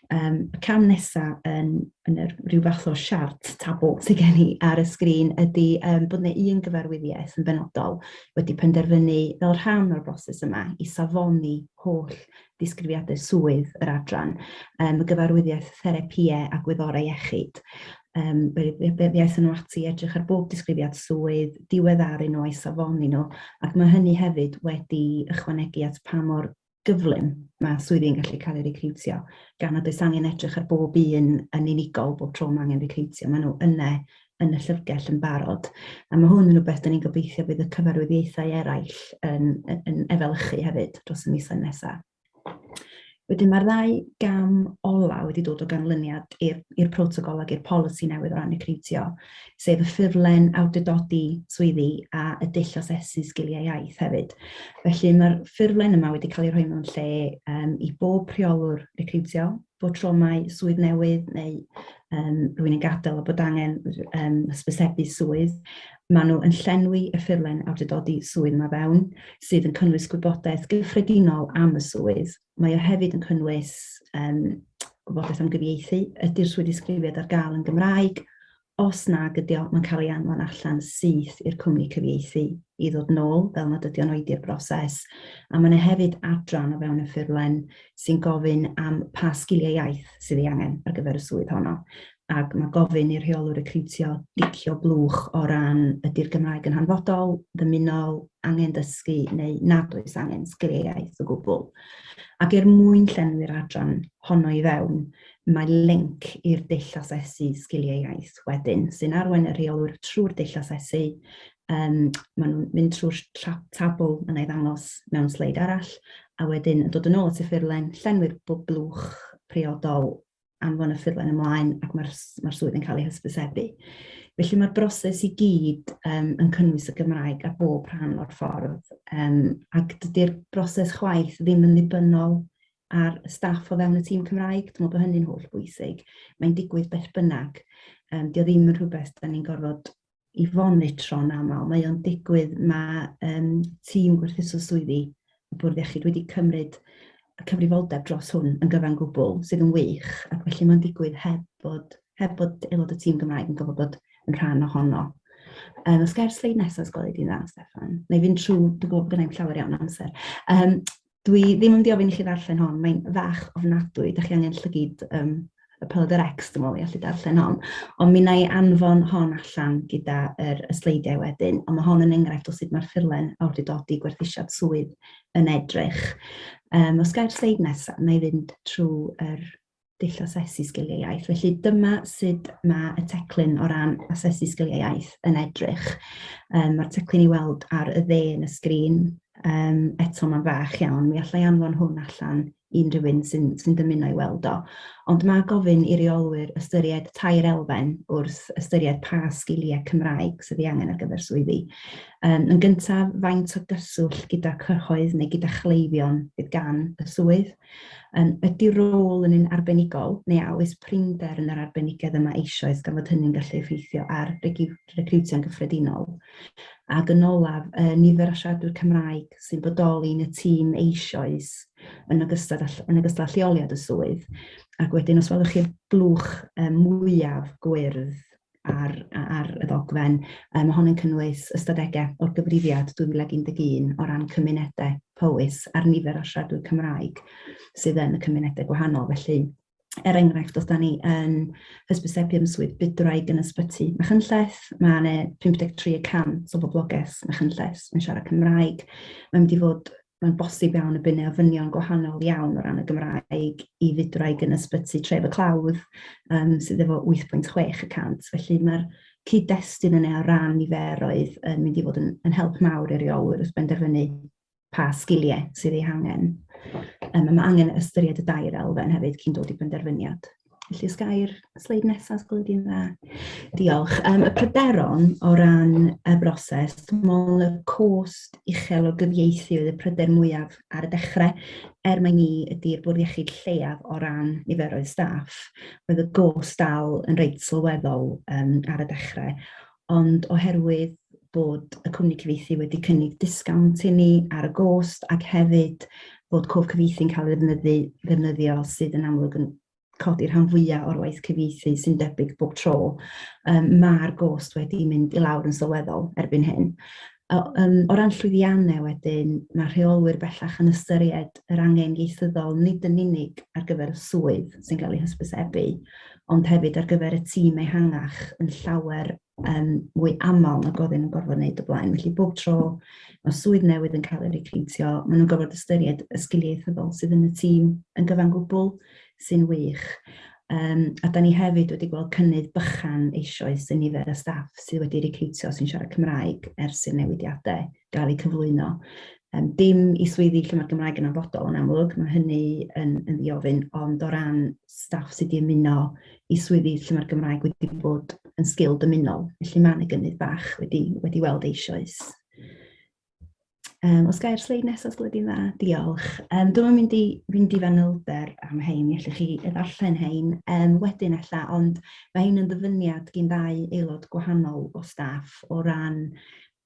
Y cam nesaf yn rhyw fath o siart tabl sydd gen i ar y sgrin ydy bod yna un gyfarwyddiaeth yn benodol wedi penderfynu fel rhan o'r broses yma i safoni holl disgrifiadau swydd yr adran, y gyfarwyddiaeth therapiau a gwyddorau iechyd. Iaith nhw ati edrych ar bob disgrifiad swydd, diweddaru nhw a'i safoni nhw, ac mae hynny hefyd wedi ychwanegu at pa mor gyflym mae swyddi'n gallu cael ei recriwtio, gan nad oes angen edrych ar bob un yn unigol, bob tro mae angen recriwtio, maen nhw yna yn y llyfrgell yn barod. A mae hwn yn rhywbeth da ni'n gobeithio bydd y cyfarwyddiaethau eraill yn efelychu hefyd dros y misoedd nesaf. Wedyn mae'r ddau gam ola wedi dod o ganlyniad i'r protocol ac i'r polisi newydd o ran recriwtio, sef y ffurflen awdurdodi swyddi a y dull asesu sgiliau iaith hefyd. Felly mae'r ffurflen yma wedi cael ei rhoi mewn lle i bob rheolwr recriwtio, bod tro mae swydd newydd neu rwy'n yn gadael o bod angen hysbysebu swydd. Maen nhw yn llenwi y ffurflen awdurdodi swydd yma fewn, sydd yn cynnwys gwybodaeth gyffredinol am y swydd. Mae o hefyd yn cynnwys gwybodaeth am gyfieithu, ydy'r swyddi sgrifiad ar gael yn Gymraeg, os nag ydy o, mae'n cael ei anfon allan syth i'r cwmni cyfieithu i ddod nôl, fel nad ydy o'n oedi'r broses. A mae yna hefyd adran o fewn y ffurflen sy'n gofyn am pa sgiliau iaith sydd ei angen ar gyfer y swydd honno. Ac mae gofyn i'r rheolwr recriwtio dicio blwch o ran ydy'r Gymraeg yn hanfodol, ddymunol, angen dysgu neu nad oes angen sgiliau iaith o gwbl. Ac mwyn llenwi'r adran honno i fewn, mae linc i'r dull asesu sgiliau iaith wedyn, sy'n arwain y rheolwr trwy'r dull asesu. Maen nhw'n mynd trwy'r tabl yn ei ddangos mewn sleid arall, a wedyn yn dod yn ôl at y ffurflen, llenwi'r blwch priodol, anfon y ffurflen ymlaen, ac mae'r swydd yn cael ei hysbysebu. Felly mae'r broses i gyd yn cynnwys y Gymraeg ar bob rhan o'r ffordd, ac dydy'r broses chwaith ddim yn ddibynnol ar staff o fewn y tîm Cymraeg. Dwi'n meddwl bod hynny'n holl bwysig. Mae'n digwydd beth bynnag. Dio ddim yn rhywbeth da ni'n gorfod i fonitro'n aml. Mae o'n digwydd, mae tîm gwerthuso swyddi y Bwrdd Iechyd wedi cymryd y cyfrifoldeb dros hwn yn gyfan gwbl, sydd yn wych, ac felly mae'n digwydd heb bod aelod y tîm Gymraeg yn gofod bod yn rhan ohono. Os gair sleid nesaf sgolid i'n dda, Steffan. Neu fynd trwy, dwi'n gwybod gynnau'n llawer iawn amser. Dwi ddim yn mynd i ofyn i chi ddarllen hon, mae'n fach ofnadwy, da chi angen llygyd y Pylod yr Ex, dwi'n meddwl, i allu darllen hon. Ond mi na i anfon hon allan gyda y sleidiau wedyn, ond mae hon yn enghraifft o sut mae'r ffurflen awdurdodi gwerthusiad swydd yn edrych. Os gair sleid nesaf, na i fynd trwy'r dull asesu sgiliau iaith. Felly dyma sut mae y teclyn o ran asesu sgiliau iaith yn edrych. Mae'r teclyn i weld ar y dde yn y sgrin. Eto mae'n fach iawn, mi allai anfon hwn allan unrhyw un sy'n dymuno i weld o. Ond mae gofyn i reolwyr ystyried tair elfen wrth ystyried pa sgiliau Cymraeg sydd ei angen ar gyfer swyddi. Yn gyntaf, faint o gyswllt gyda cyhoedd neu gyda chleifion fydd gan y swydd. Ydy rôl yn un arbenigol neu oes prinder yn yr arbenigedd yma eisoes gan fod hynny'n gallu effeithio ar recriwtio'n gyffredinol. Ac yn olaf, nifer o siaradwyr Cymraeg sy'n bodoli yn y tîm eisoes yn ogystal â lleoliad y swydd. Ac wedyn, os welwch chi'r blwch mwyaf gwyrdd ar y ddogfen, mae hon yn cynnwys ystadegau o'r gyfrifiad 2011 o ran cymunedau Powys ar nifer o siaradwyr Cymraeg sydd yn y cymunedau gwahanol. Felly, enghraifft, os da ni yn hysbysebu am swydd Bydwraig yn ysbyty Machynlleth, mae yna 53% o boblogaeth Machynlleth yn siarad Cymraeg. Mae'n bosib iawn y bynnau ofynion gwahanol iawn o ran y Gymraeg i Fydwraig yn ysbyty Tref y Clawdd, sydd efo 8.6%. Felly mae'r cyd-destun yna o ran niferoedd yn mynd i fod yn help mawr i'r reolwyr wrth benderfynu pa sgiliau sydd ei angen. Mae angen ystyried y dair elfen hefyd cyn dod i benderfyniad. Felly os gair sleid nesaf, sgolid i'n dda. Diolch. Y pryderon o ran y broses, dwi'n meddwl y cost uchel o gyfieithu oedd y pryder mwyaf ar y dechrau, mae ni ydy'r Bwrdd Iechyd lleiaf o ran niferoedd staff. Oedd y gost dal yn reit sylweddol ar y dechrau, ond oherwydd bod y cwmni cyfieithu wedi cynnig disgawnt i ni ar y gost ac hefyd bod cof cyfieithu'n cael ei ddefnyddio sydd yn amlwg yn codi'r rhan fwyaf o'r waith cyfieithu sy'n debyg bob tro, mae'r gost wedi mynd i lawr yn sylweddol erbyn hyn. O ran llwyddiannau wedyn, mae rheolwyr bellach yn ystyried yr angen ieithyddol nid yn unig ar gyfer y swydd sy'n cael ei hysbysebu, ond hefyd ar gyfer y tîm ehangach yn llawer mwy aml nag oedd yn gorfod wneud o blaen. Felly bob tro mae swydd newydd yn cael ei recriwtio, maen nhw'n gorfod ystyried y sgiliau ieithyddol sydd yn y tîm yn gyfan gwbl sy'n wych. A da ni hefyd wedi gweld cynnydd bychan eisoes yn nifer y staff sydd wedi recriwtio sy'n siarad Cymraeg ers i'r newidiadau gael eu cyflwyno. Dim i swyddi lle mae'r Gymraeg yn anfodol yn amlwg, mae hynny yn ddiofyn, ond o ran staff sydd wedi ymuno i swyddi lle mae'r Gymraeg wedi bod yn sgil dymunol. Felly mae'n gynnydd bach wedi weld eisoes. Os gair sleid nesaf sglydyn dda, diolch. Dwi'n mynd i fynd i fanylder am hein, allwch chi ddarllen hein wedyn ella, ond mae hein yn ddyfyniad gyn ddau aelod gwahanol o staff o ran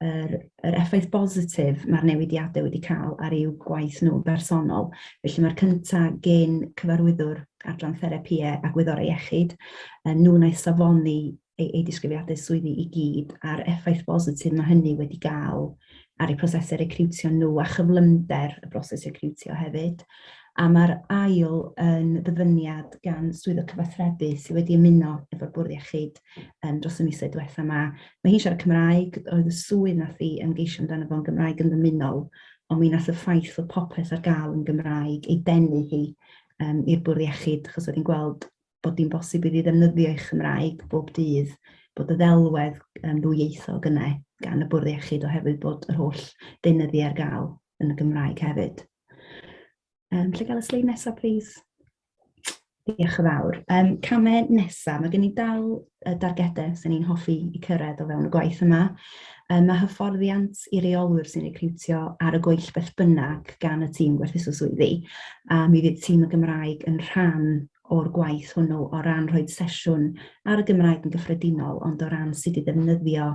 yr effaith bositif mae'r newidiadau wedi cael ar i'w gwaith nhw bersonol. Felly mae'r cyntaf gen cyfarwyddwr adran therapiau a gwyddorau iechyd, nhw wnaeth safoni eu disgrifiadau swyddi i gyd a'r effaith bositif mae hynny wedi gael ar eu prosesau recriwtio nhw a chyflymder y broses recriwtio hefyd. A mae'r ail yn ddyfyniad gan swyddog cyfathrebu sydd wedi ymuno efo'r bwrdd iechyd dros y misoedd diwethaf yma. Mae hi'n siarad Cymraeg, oedd y swydd nath i ymgeisio amdano fo'n Gymraeg yn ddymunol, ond mi nath y ffaith o popeth ar gael yn Gymraeg ei denu hi i'r bwrdd iechyd, achos oedd hi'n gweld bod hi'n bosib iddi ddefnyddio eich Cymraeg bob dydd, bod y ddelwedd ddwyieithog yna gan y bwrdd iechyd oherwydd bod yr holl deunyddu ar gael yn y Gymraeg hefyd. Lle gael y sleid nesaf, please? Diolch yn fawr. Camau nesaf, mae gen i dal dargedau sy'n ni'n hoffi i cyrraedd o fewn y gwaith yma. Mae hyfforddiant i reolwyr sy'n recriwtio ar y gweill beth bynnag gan y tîm gwerthuso swyddi. A mi fydd tîm y Gymraeg yn rhan o'r gwaith hwnnw o ran rhoi sesiwn ar y Gymraeg yn gyffredinol, ond o ran sut i ddefnyddio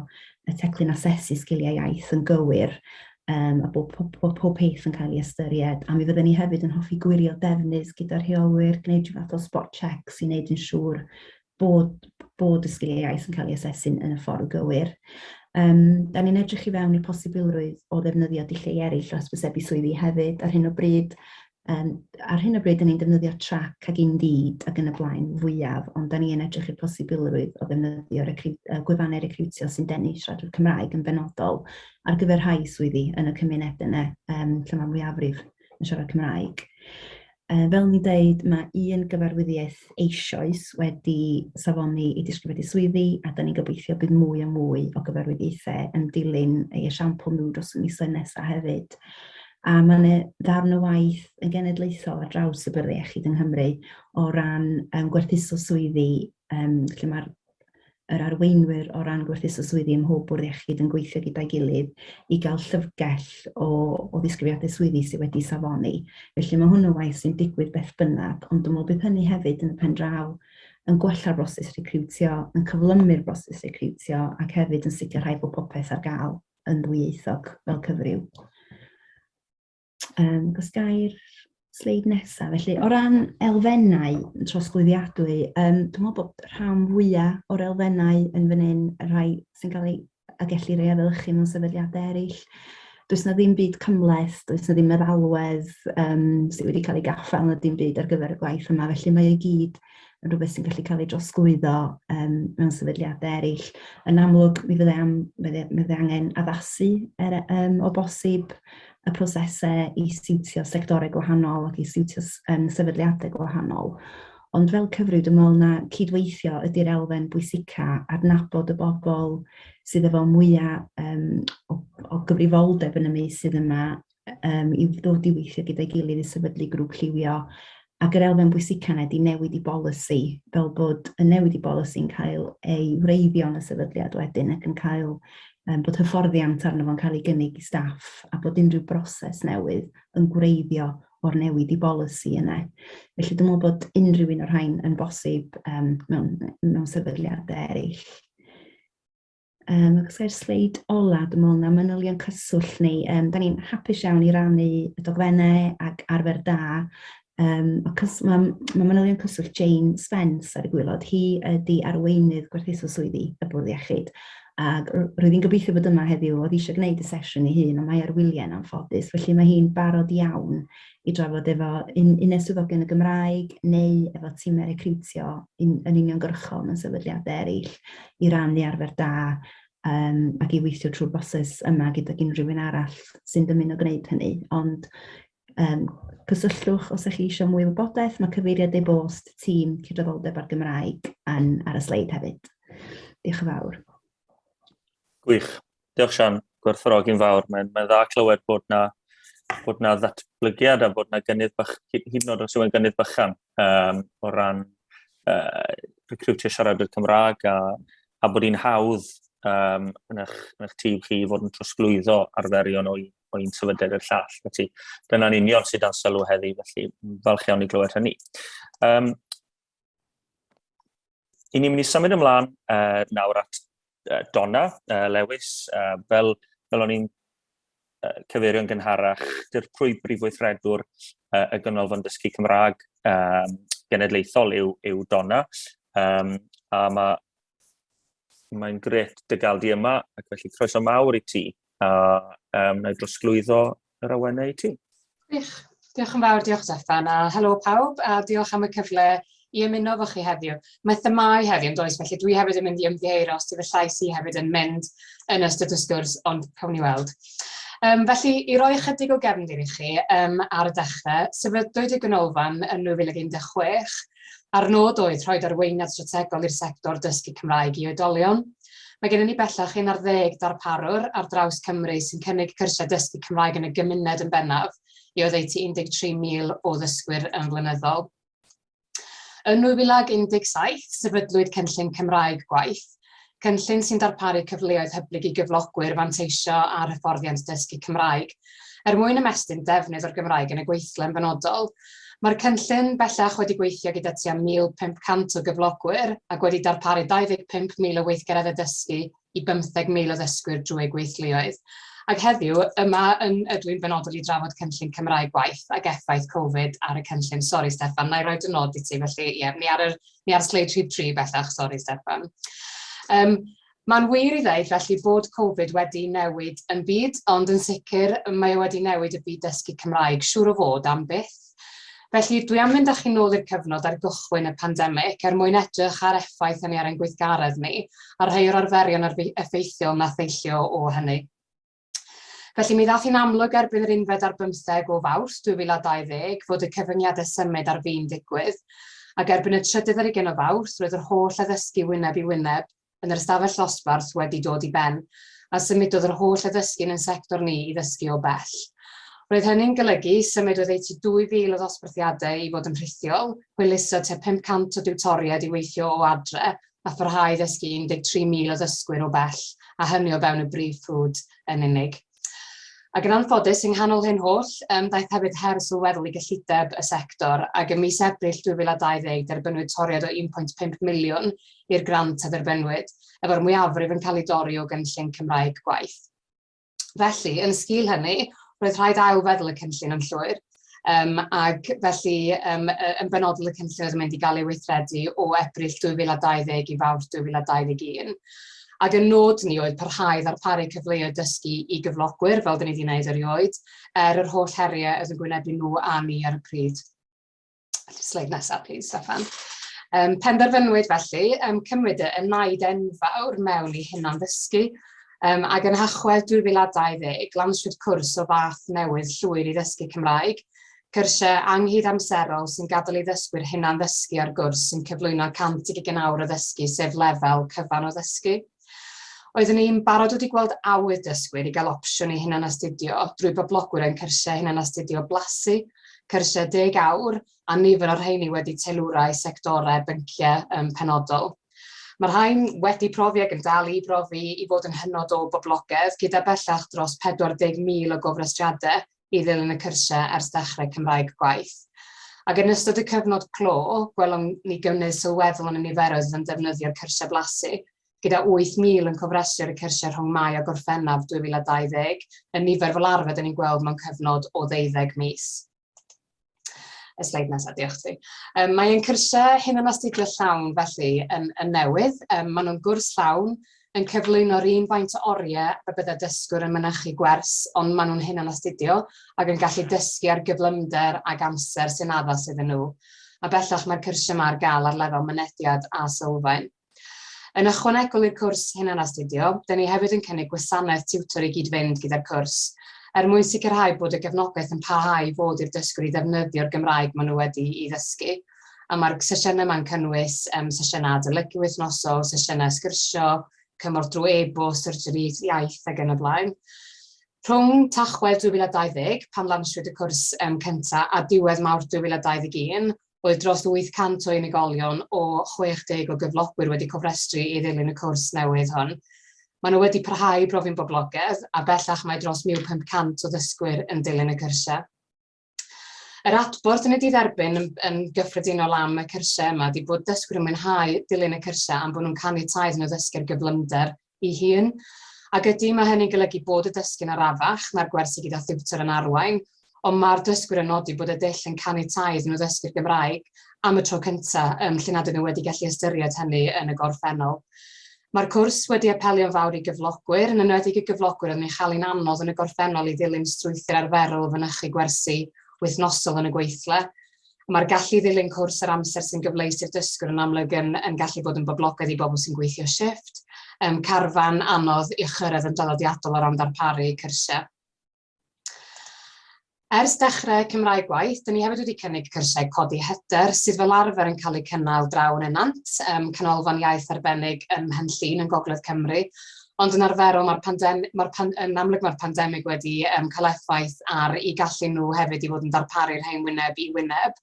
y teclyn asesu sgiliau iaith yn gywir, a bod pob peth yn cael ei ystyried. A mi fyddwn ni hefyd yn hoffi gwirio defnydd gyda'r rheolwyr, gwneud rhyw fath o spot checks i wneud yn siŵr bod y sgiliau iaith yn cael ei asesu'n yn y ffordd gywir. Da ni'n edrych i fewn i'r posibilrwydd o ddefnyddio dulliau eraill o hysbysebu swyddi hefyd. Ar hyn o bryd, da ni'n defnyddio trac ag Indeed ac yn y blaen fwyaf, ond da ni'n edrych i'r posibilrwydd o ddefnyddio gwefannau recriwtio sy'n denu siarad Cymraeg yn benodol ar gyfer rhai swyddi yn y cymuned yna, lle mae mwyafrif yn siarad Cymraeg. Fel ni'n dweud, mae un gyfarwyddiaeth eisoes wedi safoni i disgrifiadu swyddi, a da ni'n gobeithio bydd mwy a mwy o gyfarwyddiaethau yn dilyn ei esiampl nhw dros y misoedd nesaf hefyd. A mae yna ddarn o waith yn genedlaethol ar draws y bwrdd iechyd yng Nghymru o ran gwerthuso swyddi, lle mae'r arweinwyr o ran gwerthuso swyddi ym mhob bwrdd iechyd yn gweithio gyda'i gilydd i gael llyfrgell o ddisgrifiadau swyddi sydd wedi safoni. Felly mae hwnnw waith sy'n digwydd beth bynnag, ond dwi'n meddwl bydd hynny hefyd yn y pen draw yn gwella'r broses recriwtio, yn cyflymu'r broses recriwtio, ac hefyd yn sicrhau bod popeth ar gael yn ddwyieithog fel cyfryw. Os gair sleid nesaf, felly o ran elfennau trosglwyddiadwy, dwi'n meddwl bod rhan fwyaf o'r elfennau yn fan hyn rhai sy'n cael ei agellu rei efelychu mewn sefydliadau eraill. Does na ddim byd cymleth, does na ddim meddalwedd sydd wedi cael ei gaffael na ddim byd ar gyfer y gwaith yma, felly mae ei gyd yn rhywbeth sy'n gallu cael ei drosglwyddo mewn sefydliadau eraill. Yn amlwg, mi fydde angen addasu o bosib y prosesau i siwtio sectorau gwahanol ac i siwtio sefydliadau gwahanol. Ond fel cyfryw, dwi'n meddwl na cydweithio ydy'r elfen bwysica, adnabod y bobl sydd efo mwyaf o gyfrifoldeb yn y meysydd yma i ddod i weithio gyda'i gilydd i sefydlu grŵp lliwio. Ac yr elfen bwysica yna ydy newid i bolisi, fel bod y newid i bolisi yn cael ei wreiddio yn y sefydliad wedyn ac yn cael bod hyfforddiant arno fo'n cael ei gynnig i staff a bod unrhyw broses newydd yn gwreiddio o'r newid i bolisi yna. Felly dwi'n meddwl bod unrhyw un o'r rhain yn bosib mewn sefydliadau eraill. Os gair sleid ola, dwi'n meddwl na manylion cyswllt ni. Da ni'n hapus iawn i rannu y dogfennau ac arfer da Mae manylion cyswllt Jane Spence ar y gwylod. Hi ydi arweinydd gwerthuso swyddi y bwrdd iechyd. Ac roedd hi'n gobeithio bod yma heddiw, oedd eisiau gwneud y sesiwn ei hun, ond mae ar wyliau'n anffodus. Felly mae hi'n barod iawn i drafod efo uned swyddogion y Gymraeg neu efo tîmau recriwtio yn uniongyrchol mewn sefydliadau eraill i rannu arfer da ac i weithio trwy'r broses yma gyda unrhyw un arall sy'n dymuno gwneud hynny. Ond cysylltwch os ydych chi eisiau mwy o wybodaeth, mae cyfeiriad e-bost tîm cydraddoldeb ar Gymraeg ar y sleid hefyd. Diolch yn fawr. Gwych. Diolch Sian, gwerthfawrogi'n fawr. Mae'n dda clywed bod na ddatblygiad a bod na gynnydd hyd yn oed os yw'n gynnydd bychan o ran recriwtio siaradwyr Cymraeg a bod hi'n hawdd yn eich tîm chi fod yn trosglwyddo arferion o un sefydliad i'r llall. Felly, dyna'n union sydd dan sylw heddi, felly falch iawn i glywed hynny. I ni'n mynd i symud ymlaen nawr at Donna Lewis, fel o'n i'n cyfeirio'n gynharach, dy'r brif weithredwr y Ganolfan Dysgu Cymraeg genedlaethol yw Donna, a mae'n gret dy gael di yma, ac felly croeso mawr i ti, a na i drosglwyddo yr awennau i ti. Diolch yn fawr, diolch Steffan, a helo pawb, a diolch am y cyfle i ymuno efo chi heddiw. Mae themau heddiw yn does, felly dwi hefyd yn mynd i ymddiheuro os ydy fy llais i hefyd yn mynd yn ystod y sgwrs, ond cawn ni weld. Felly, i roi ychydig o gefndir i chi ar y dechrau, sefydlwyd y Ganolfan yn 2016 a'r nod oedd rhoi'r arweiniad strategol i'r sector dysgu Cymraeg i oedolion. Mae gennym ni bellach 11 darparwr ar draws Cymru sy'n cynnig cyrsiau dysgu Cymraeg yn y gymuned yn bennaf i oddeutu 13,000 o ddysgwyr yn flynyddol. Yn 2017, sefydlwyd cynllun Cymraeg gwaith, cynllun sy'n darparu cyfleoedd hyblyg i gyflogwyr fanteisio ar hyfforddiant dysgu Cymraeg, mwyn ymestyn defnydd o'r Gymraeg yn y gweithle yn benodol. Mae'r cynllun bellach wedi gweithio gyda tua 1,500 o gyflogwyr ac wedi darparu 25,000 o weithgareddau dysgu i 15,000 o ddysgwyr drwy gweithluoedd. Ac heddiw, yma ydw i'n benodol i drafod cynllun Cymraeg gwaith ac effaith Covid ar y cynllun. Sori, Steffan, na i roed y nod i ti, felly, ni ar sleid rhif 3 bellach, sori, Steffan. Mae'n wir i ddeud, felly, bod Covid wedi newid yn byd, ond yn sicr mae wedi newid y byd dysgu Cymraeg, siŵr o fod am byth. Felly, dwi am mynd â chi nôl i'r cyfnod ar gychwyn y pandemig mwyn edrych ar effaith hynny ar ein gweithgaredd ni, a rhai o'r arferion effeithiol na theillio o hynny. Felly, mi ddaeth hi'n amlwg erbyn yr 15 o Fawrth 2020 fod y cyfyngiadau symud ar fi'n digwydd, ac erbyn y 30 o Fawrth roedd yr holl addysgu wyneb i wyneb yn yr ystafell ddosbarth wedi dod i ben, a symudodd yr holl addysgu yn ein sector ni i ddysgu o bell. Roedd hynny'n golygu symud oddeutu 2,000 o ddosbarthiadau i fod yn rhithiol, hwyluso tua 500 o diwtoriad i weithio o adre, a pharhau ddysgu 13,000 o ddysgwyr o bell, a hynny o fewn y brif ffrwd yn unig. Ac yn anffodus, yng nghanol hyn holl, daeth hefyd her sylweddol i gyllideb y sector, ac ym mis Ebrill 2020 derbynwyd toriad o 1.5 miliwn i'r grant a dderbynwyd, efo'r mwyafrif yn cael ei dorri o gynllun Cymraeg gwaith. Felly, yn sgil hynny, roedd rhaid ailfeddwl y cynllun yn llwyr, ac felly yn benodol y cynllun oedd yn mynd i gael ei weithredu o Ebrill 2020 i Fawrth 2021. Ac yn nod ni oedd parhau ddarparu cyfleoedd dysgu i gyflogwyr, fel dyn ni wedi gwneud erioed, yr holl heriau oedd yn gwynebu nhw a ni ar y pryd. Sleid nesaf, please, Steffan. Penderfynwyd felly, cymryd y naid enfawr mewn i hunan ddysgu, ac yn Hachwedd 2020, lanswyd cwrs o fath newydd llwyr i ddysgu Cymraeg, cyrsiau anghyd amserol sy'n gadael i ddysgwyr hunan ddysgu ar gwrs sy'n cyflwyno 120 awr o ddysgu, sef lefel cyfan o ddysgu. Oeddwn ni'n barod wedi gweld awydd dysgwyr i gael opsiwn i hunan astudio drwy boblogwyr yn cyrsiau hunan astudio blasu, cyrsiau 10 awr, a nifer o'r rheini wedi teilwrau sectorau bynciau penodol. Mae'r rhain wedi profi ac yn dal i brofi i fod yn hynod o boblogaidd, gyda bellach dros 40,000 o gofrestriadau i ddilyn y cyrsiau ers dechrau Cymraeg gwaith. Ac yn ystod y cyfnod clo, gwelwn ni gynnydd sylweddol yn y niferoedd yn defnyddio'r cyrsiau blasu, gyda 8,000 yn cofrestru'r cyrsiau rhwng Mai a Gorffennaf 2020, yn nifer fel arfer dyn ni'n gweld mewn cyfnod o 12 mis. Y sleid nesaf, diolch ti. Mae'n cyrsiau hunan astudio llawn felly yn newydd. Maen nhw'n gwrs llawn yn cyflwyno'r un faint o oriau y bydde dysgwr yn mynychu gwers, ond maen nhw'n hunan astudio ac yn gallu dysgu ar gyflymder ac amser sy'n addas iddyn nhw. A bellach mae'r cyrsiau yma ar gael ar lefel mynediad a sylfaen. Yn ychwanegol i'r cwrs hunan astudio, dyn ni hefyd yn cynnig gwasanaeth tiwtor i gyd-fynd gyda'r cwrs, mwyn sicrhau bod y gefnogaeth yn parhau fod i'r dysgwr i ddefnyddio'r Gymraeg maen nhw wedi i ddysgu. A mae'r sesiynau yma'n cynnwys sesiynau adolygu wythnosol, sesiynau sgyrsio, cymorth drwy e-bost, surgery, iaith ac yn y blaen. Rhwng Tachwedd 2020, pan lanswyd y cwrs cyntaf, a diwedd Mawrth 2021, oedd dros 800 o unigolion o 60 o gyflogwyr wedi cofrestru i ddilyn y cwrs newydd hwn. Maen nhw wedi parhau brofi'n boblogaidd, a bellach mae dros 1,500 o ddysgwyr yn dilyn y cyrsiau. Yr adborth yn wedi dderbyn yn gyffredinol am y cyrsiau yma di bod dysgwyr yn mwynhau dilyn y cyrsiau am bod nhw'n caniatáu nhw ddysgu'r gyflymder i hun. Ac ydy mae hynny'n golygu bod y dysgu'n arafach na'r gwersi gyda thiwtor yn arwain, ond mae'r dysgwyr yn nodi bod y dull yn caniatáu nhw ddysgu'r Gymraeg am y tro cyntaf, lle nad ydyn nhw wedi gallu ystyried hynny yn y gorffennol. Mae'r cwrs wedi apelio'n fawr i gyflogwyr, yn enwedig y gyflogwyr yn ei chael yn anodd yn y gorffennol i ddilyn strwythur arferol o fynychu gwersi wythnosol yn y gweithle. Mae'r gallu ddilyn cwrs ar amser sy'n gyfleus i'r dysgwr yn amlwg yn gallu bod yn boblogaidd i bobl sy'n gweithio shifft, carfan anodd i chyrraedd yn draddodiadol o ran darparu cyrsiau. Ers dechrau Cymraeg gwaith, dyn ni hefyd wedi cynnig cyrsiau codi hyder sydd fel arfer yn cael eu cynnal draw yn y Nant, canolfan iaith arbennig ym Mhenllyn yn Gogledd Cymru, ond yn arferol yn amlwg mae'r pandemig wedi cael effaith ar i gallu nhw hefyd i fod yn darparu'r rhain wyneb i wyneb,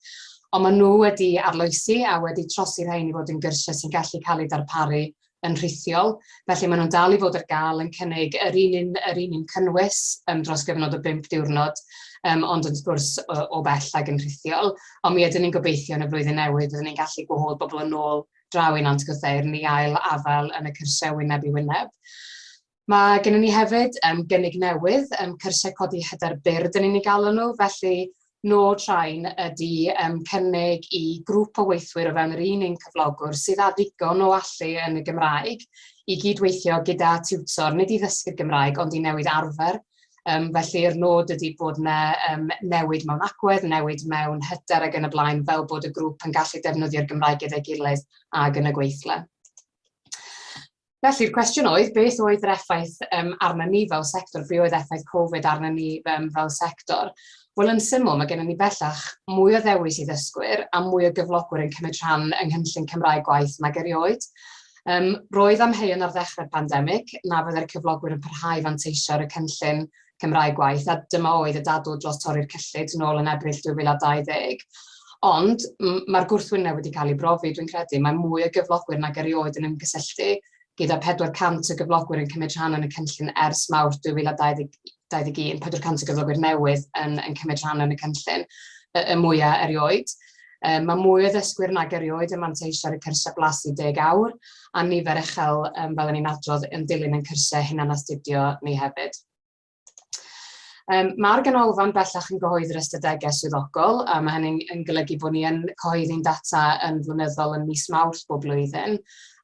ond maen nhw wedi arloesi a wedi trosi'r rhain i fod yn gyrsiau sy'n gallu cael eu darparu yn rhithiol. Felly maen nhw'n dal i fod ar gael yn cynnig yr un cynnwys dros gyfnod o 5 diwrnod, ond yn gwrs o bell ag yn rhithiol. Ond mi ydyn ni'n gobeithio yn y flwyddyn newydd, byddwn ni'n gallu gwahodd bobl yn ôl draw i Nant Gwrtheyrn i ail afel yn y cyrsiau wyneb i wyneb. Mae gennym ni hefyd gynnig newydd, cyrsiau codi hyder byr dyn ni'n ei galw nhw, felly nod rhain ydy cynnig i grŵp o weithwyr o fewn yr un cyflogwr sydd â ddigon o allu yn y Gymraeg i gydweithio gyda tiwtor, nid i ddysgu'r Gymraeg, ond i newid arfer. Felly'r nod ydy bod newid mewn agwedd, newid mewn hyder ac yn y blaen, fel bod y grŵp yn gallu defnyddio'r Gymraeg gyda'i gilydd ag yn y gweithle. Felly'r cwestiwn oedd, beth oedd yr effaith arna ni fel sector, be oedd effaith Covid arna ni fel sector? Wel, yn syml, mae gennym ni bellach mwy o ddewis i ddysgwyr a mwy o gyflogwyr yn cymryd rhan yng nghynllun Cymraeg gwaith nag erioed. Roedd amheuon ar ddechrau'r pandemig na fydde'r cyflogwyr yn parhau fanteisio ar y cynllun Cymraeg gwaith, a dyma oedd y dadl dros torri'r cyllid nôl yn Ebrill 2020. Ond mae'r gwrthwyneb wedi cael ei brofi, dwi'n credu, mae mwy o gyflogwyr nag erioed yn ymgysylltu, gyda 400 o gyflogwyr yn cymryd rhan yn y cynllun ers Mawrth 2021, 400 o gyflogwyr newydd yn cymryd rhan yn y cynllun, y mwyaf erioed. Mae mwy o ddysgwyr nag erioed yn manteisio ar y cyrsiau blasu 10 awr, a nifer uchel, fel ni'n adrodd, yn dilyn yn cyrsiau hunan astudio ni hefyd. Mae'r ganolfan bellach yn gyhoeddi'r ystadegau swyddogol, a mae hynny'n yn golygu bod ni yn cyhoeddi'n data yn flynyddol yn mis Mawrth bob blwyddyn.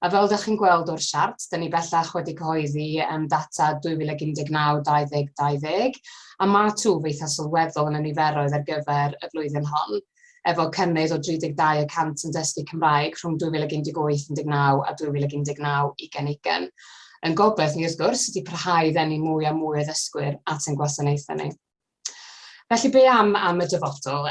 A fel ydych chi'n gweld o'r siart, dyn ni bellach wedi cyhoeddi data 2019-2020, a mae twf eitha sylweddol yn y niferoedd ar gyfer y flwyddyn hon, efo cynnydd o 32% yn dysgu Cymraeg rhwng 2018-19 a 2019-20. Yn gobeith ni wrth gwrs wedi parhau ddenu mwy a mwy o ddysgwyr at ein gwasanaethau ni. Felly be am y dyfodol?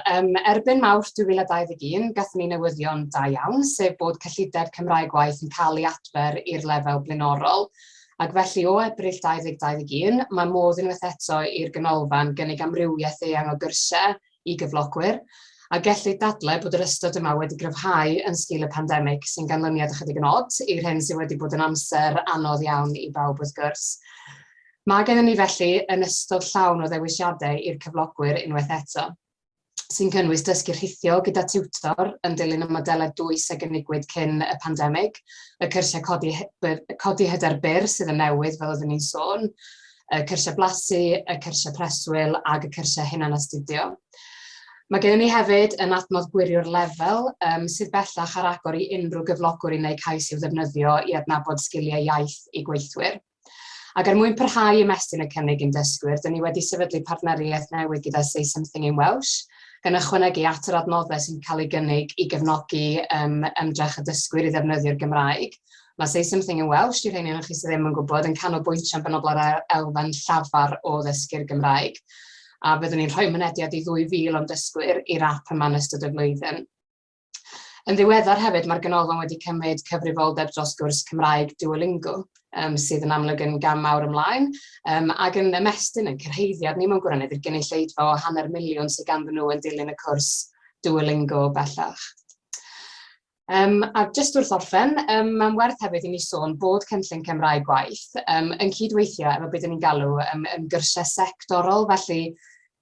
Erbyn Mawrth 2021, gathon ni newyddion da iawn, sef bod cyllideb Cymraeg gwaith yn cael ei adfer i'r lefel blaenorol. Ac felly o Ebrill 2021, mae modd unwaith eto i'r ganolfan gynnig amrywiaeth eang o gyrsiau i gyflogwyr, a gellu dadlau bod yr ystod yma wedi gryfhau yn sgil y pandemig sy'n ganlyniad ychydig yn od i'r hyn sydd wedi bod yn amser anodd iawn i bawb wrth gwrs. Mae gennym ni felly yn ystod llawn o ddewisiadau i'r cyflogwyr unwaith eto, sy'n cynnwys dysgu rhithiol gyda tiwtor yn dilyn y modelau dwys a gynigwyd cyn y pandemig, y cyrsiau codi hyder byr sydd yn newydd fel oeddwn ni'n sôn, y cyrsiau blasu, y cyrsiau preswyl ag y cyrsiau hunan astudio. Mae gennym ni hefyd yn adnodd gwirio'r lefel sydd bellach ar agor i unrhyw gyflogwr i wneud cais i'w ddefnyddio i adnabod sgiliau iaith i gweithwyr. Ac mwyn parhau ymestyn y cynnig i'n dysgwyr, dyn ni wedi sefydlu partneriaeth newydd gyda Say Something in Welsh, gan ychwanegu at yr adnoddau sy'n cael ei gynnig i gefnogi ymdrech y dysgwyr i ddefnyddio'r Gymraeg. Mae Say Something in Welsh, di'r rhain o'ch chi sydd ddim yn gwybod, yn canolbwyntio yn benodol ar elfen llafar o ddysgu'r Gymraeg. A byddwn ni'n rhoi mynediad i 2,000 o dysgwyr i'r app yma yn ystod y flwyddyn. Yn ddiweddar hefyd, mae'r ganolfan wedi cymryd cyfrifoldeb dros gwrs Cymraeg Duolingo, sydd yn amlwg yn gam mawr ymlaen, ac yn ymestyn yn cyrhaeddiad ni mewn gwirionedd i'r gynulleidfa o 500,000 sydd ganddyn nhw yn dilyn y cwrs Duolingo bellach. A jyst wrth orffen, mae'n werth hefyd i ni sôn bod cynllun Cymraeg gwaith yn cydweithio efo beth ni'n galw yn gyrsiau sectorol, felly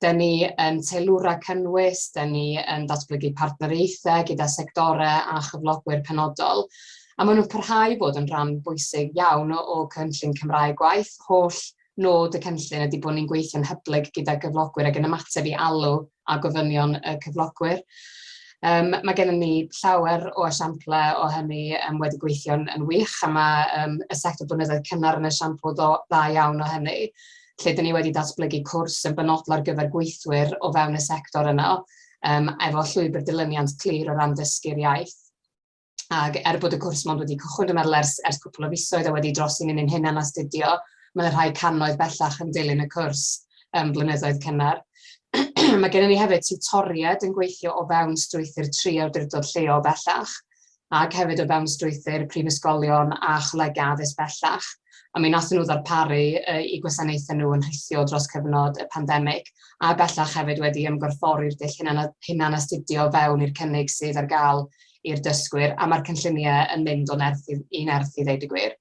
dyn ni yn teilwra cynnwys, dyn ni yn datblygu partneriaethau gyda sectorau a chyflogwyr penodol, a maen nhw'n parhau bod yn rhan bwysig iawn o cynllun Cymraeg gwaith. Holl nod y cynllun ydy bod ni'n gweithio'n hyblyg gyda gyflogwyr ac yn ymateb i alw a gofynion y cyflogwyr. Mae gennym ni llawer o esiamplau o hynny wedi gweithio'n wych, a mae y sector blynyddoedd cynnar yn esiampl dda iawn o hynny, lle dyn ni wedi datblygu cwrs yn benodol ar gyfer gweithwyr o fewn y sector yno, efo llwybr dilyniant clir o ran dysgu'r iaith. Ac bod y cwrs mond wedi cychwyn, dwi'n meddwl, ers cwpl o fisoedd a wedi dros i'n un hunan astudio, mae'n rhai cannoedd bellach yn dilyn y cwrs blynyddoedd cynnar. Mae gennym ni hefyd tiwtoriaid yn gweithio o fewn strwythur 3 awdurdod lleol bellach, ac hefyd o fewn strwythur prifysgolion a cholega addysg bellach. A mi nathon nhw ddarparu i gwasanaethau nhw yn rhithio dros cyfnod y pandemig, a bellach hefyd wedi ymgorffori'r dull hunan astudio fewn i'r cynnig sydd ar gael i'r dysgwyr, a mae'r cynlluniau yn mynd o nerth i nerth i ddeud y gwir.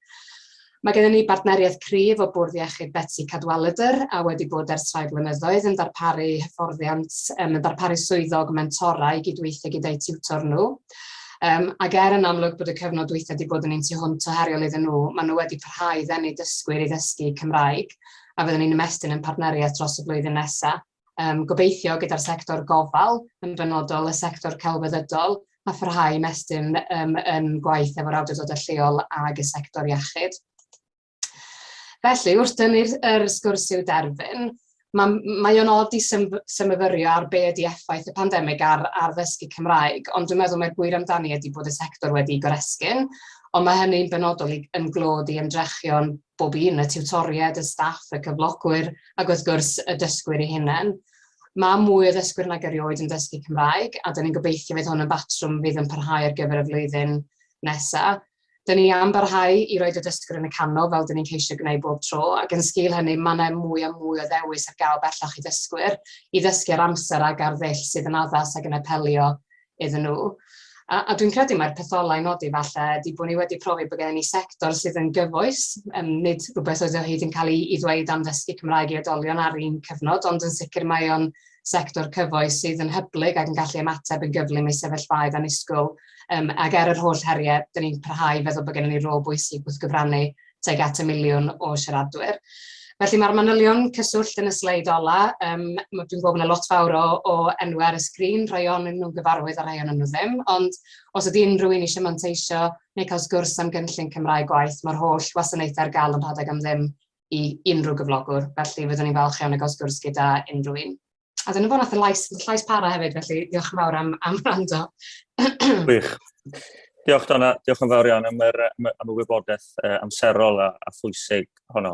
Mae gennym ni bartneriaeth cryf o Bwrdd Iechyd Betsy Cadwaladr, a wedi bod ers 3 blynyddoedd yn darparu hyfforddiant, yn darparu swyddog mentorau i gydweithio gyda'i tiwtor nhw. Ac yn amlwg bod y cyfnod weithio wedi bod yn un tu hwnt o heriol iddyn nhw, maen nhw wedi parhau ddenu dysgwyr i ddysgu Cymraeg, a fyddwn ni'n ymestyn yn partneriaeth dros y blwyddyn nesaf. Gobeithio gyda'r sector gofal, yn benodol y sector celfyddydol, a pharhau ymestyn yn gwaith efo'r awdurdodau lleol ag y sector iechyd. Felly, wrth dynnu'r sgwrs i'w derfyn, mae o'n od i symfyrio ar be ydy effaith y pandemig ar ddysgu Cymraeg, ond dwi'n meddwl mae'r gwir amdani ydy bod y sector wedi goresgyn, ond mae hynny'n benodol yn glod i ymdrechion bob un, y tiwtoriaid, y staff, y cyflogwyr, ac wrth gwrs y dysgwyr eu hunain. Mae mwy o ddysgwyr nag erioed yn dysgu Cymraeg, a dyn ni'n gobeithio fydd hwn yn batrwm fydd yn parhau ar gyfer y flwyddyn nesaf. Dyn ni am barhau i roed y dysgwyr yn y canol fel dyn ni'n ceisio gwneud bob tro, ac yn sgil hynny mae yna mwy a mwy o ddewis ar gael bellach i dysgwyr, i ddysgu ar amser ac ar ddull sydd yn addas ac yn apelio iddyn nhw. A dwi'n credu mae'r petholau nodi falle ydy bod ni wedi profi bod gen ni sector sydd yn gyfoes, nid rhywbeth oedd o hyd yn cael ei ddweud am ddysgu Cymraeg i oedolion ar un cyfnod, ond yn sicr mae o'n sector cyfoes sydd yn hyblyg ac yn gallu ymateb yn gyflym i sefyllfaoedd annisgwyl. Ac yr holl heriau, dyn ni'n parhau feddwl bod gennym ni rôl bwysig wrth gyfrannu tuag at 1 miliwn o siaradwyr. Felly mae'r manylion cyswllt yn y sleid ola. Dwi'n gwybod yna lot fawr o enwau ar y sgrin, rhai o'n nhw'n gyfarwydd a rhai o'n nhw ddim, ond os ydy unrhyw un eisiau manteisio neu cael sgwrs am gynllun Cymraeg gwaith, mae'r holl wasanaethau ar gael yn rhedeg am ddim i unrhyw gyflogwr, felly fyddwn ni'n falch iawn o gael sgwrs gyda unrhyw un. A dyna fo nath y llais para hefyd, felly diolch yn fawr am wrando. Gwych. Diolch Donna, diolch yn fawr iawn am y wybodaeth amserol a phwysig honno.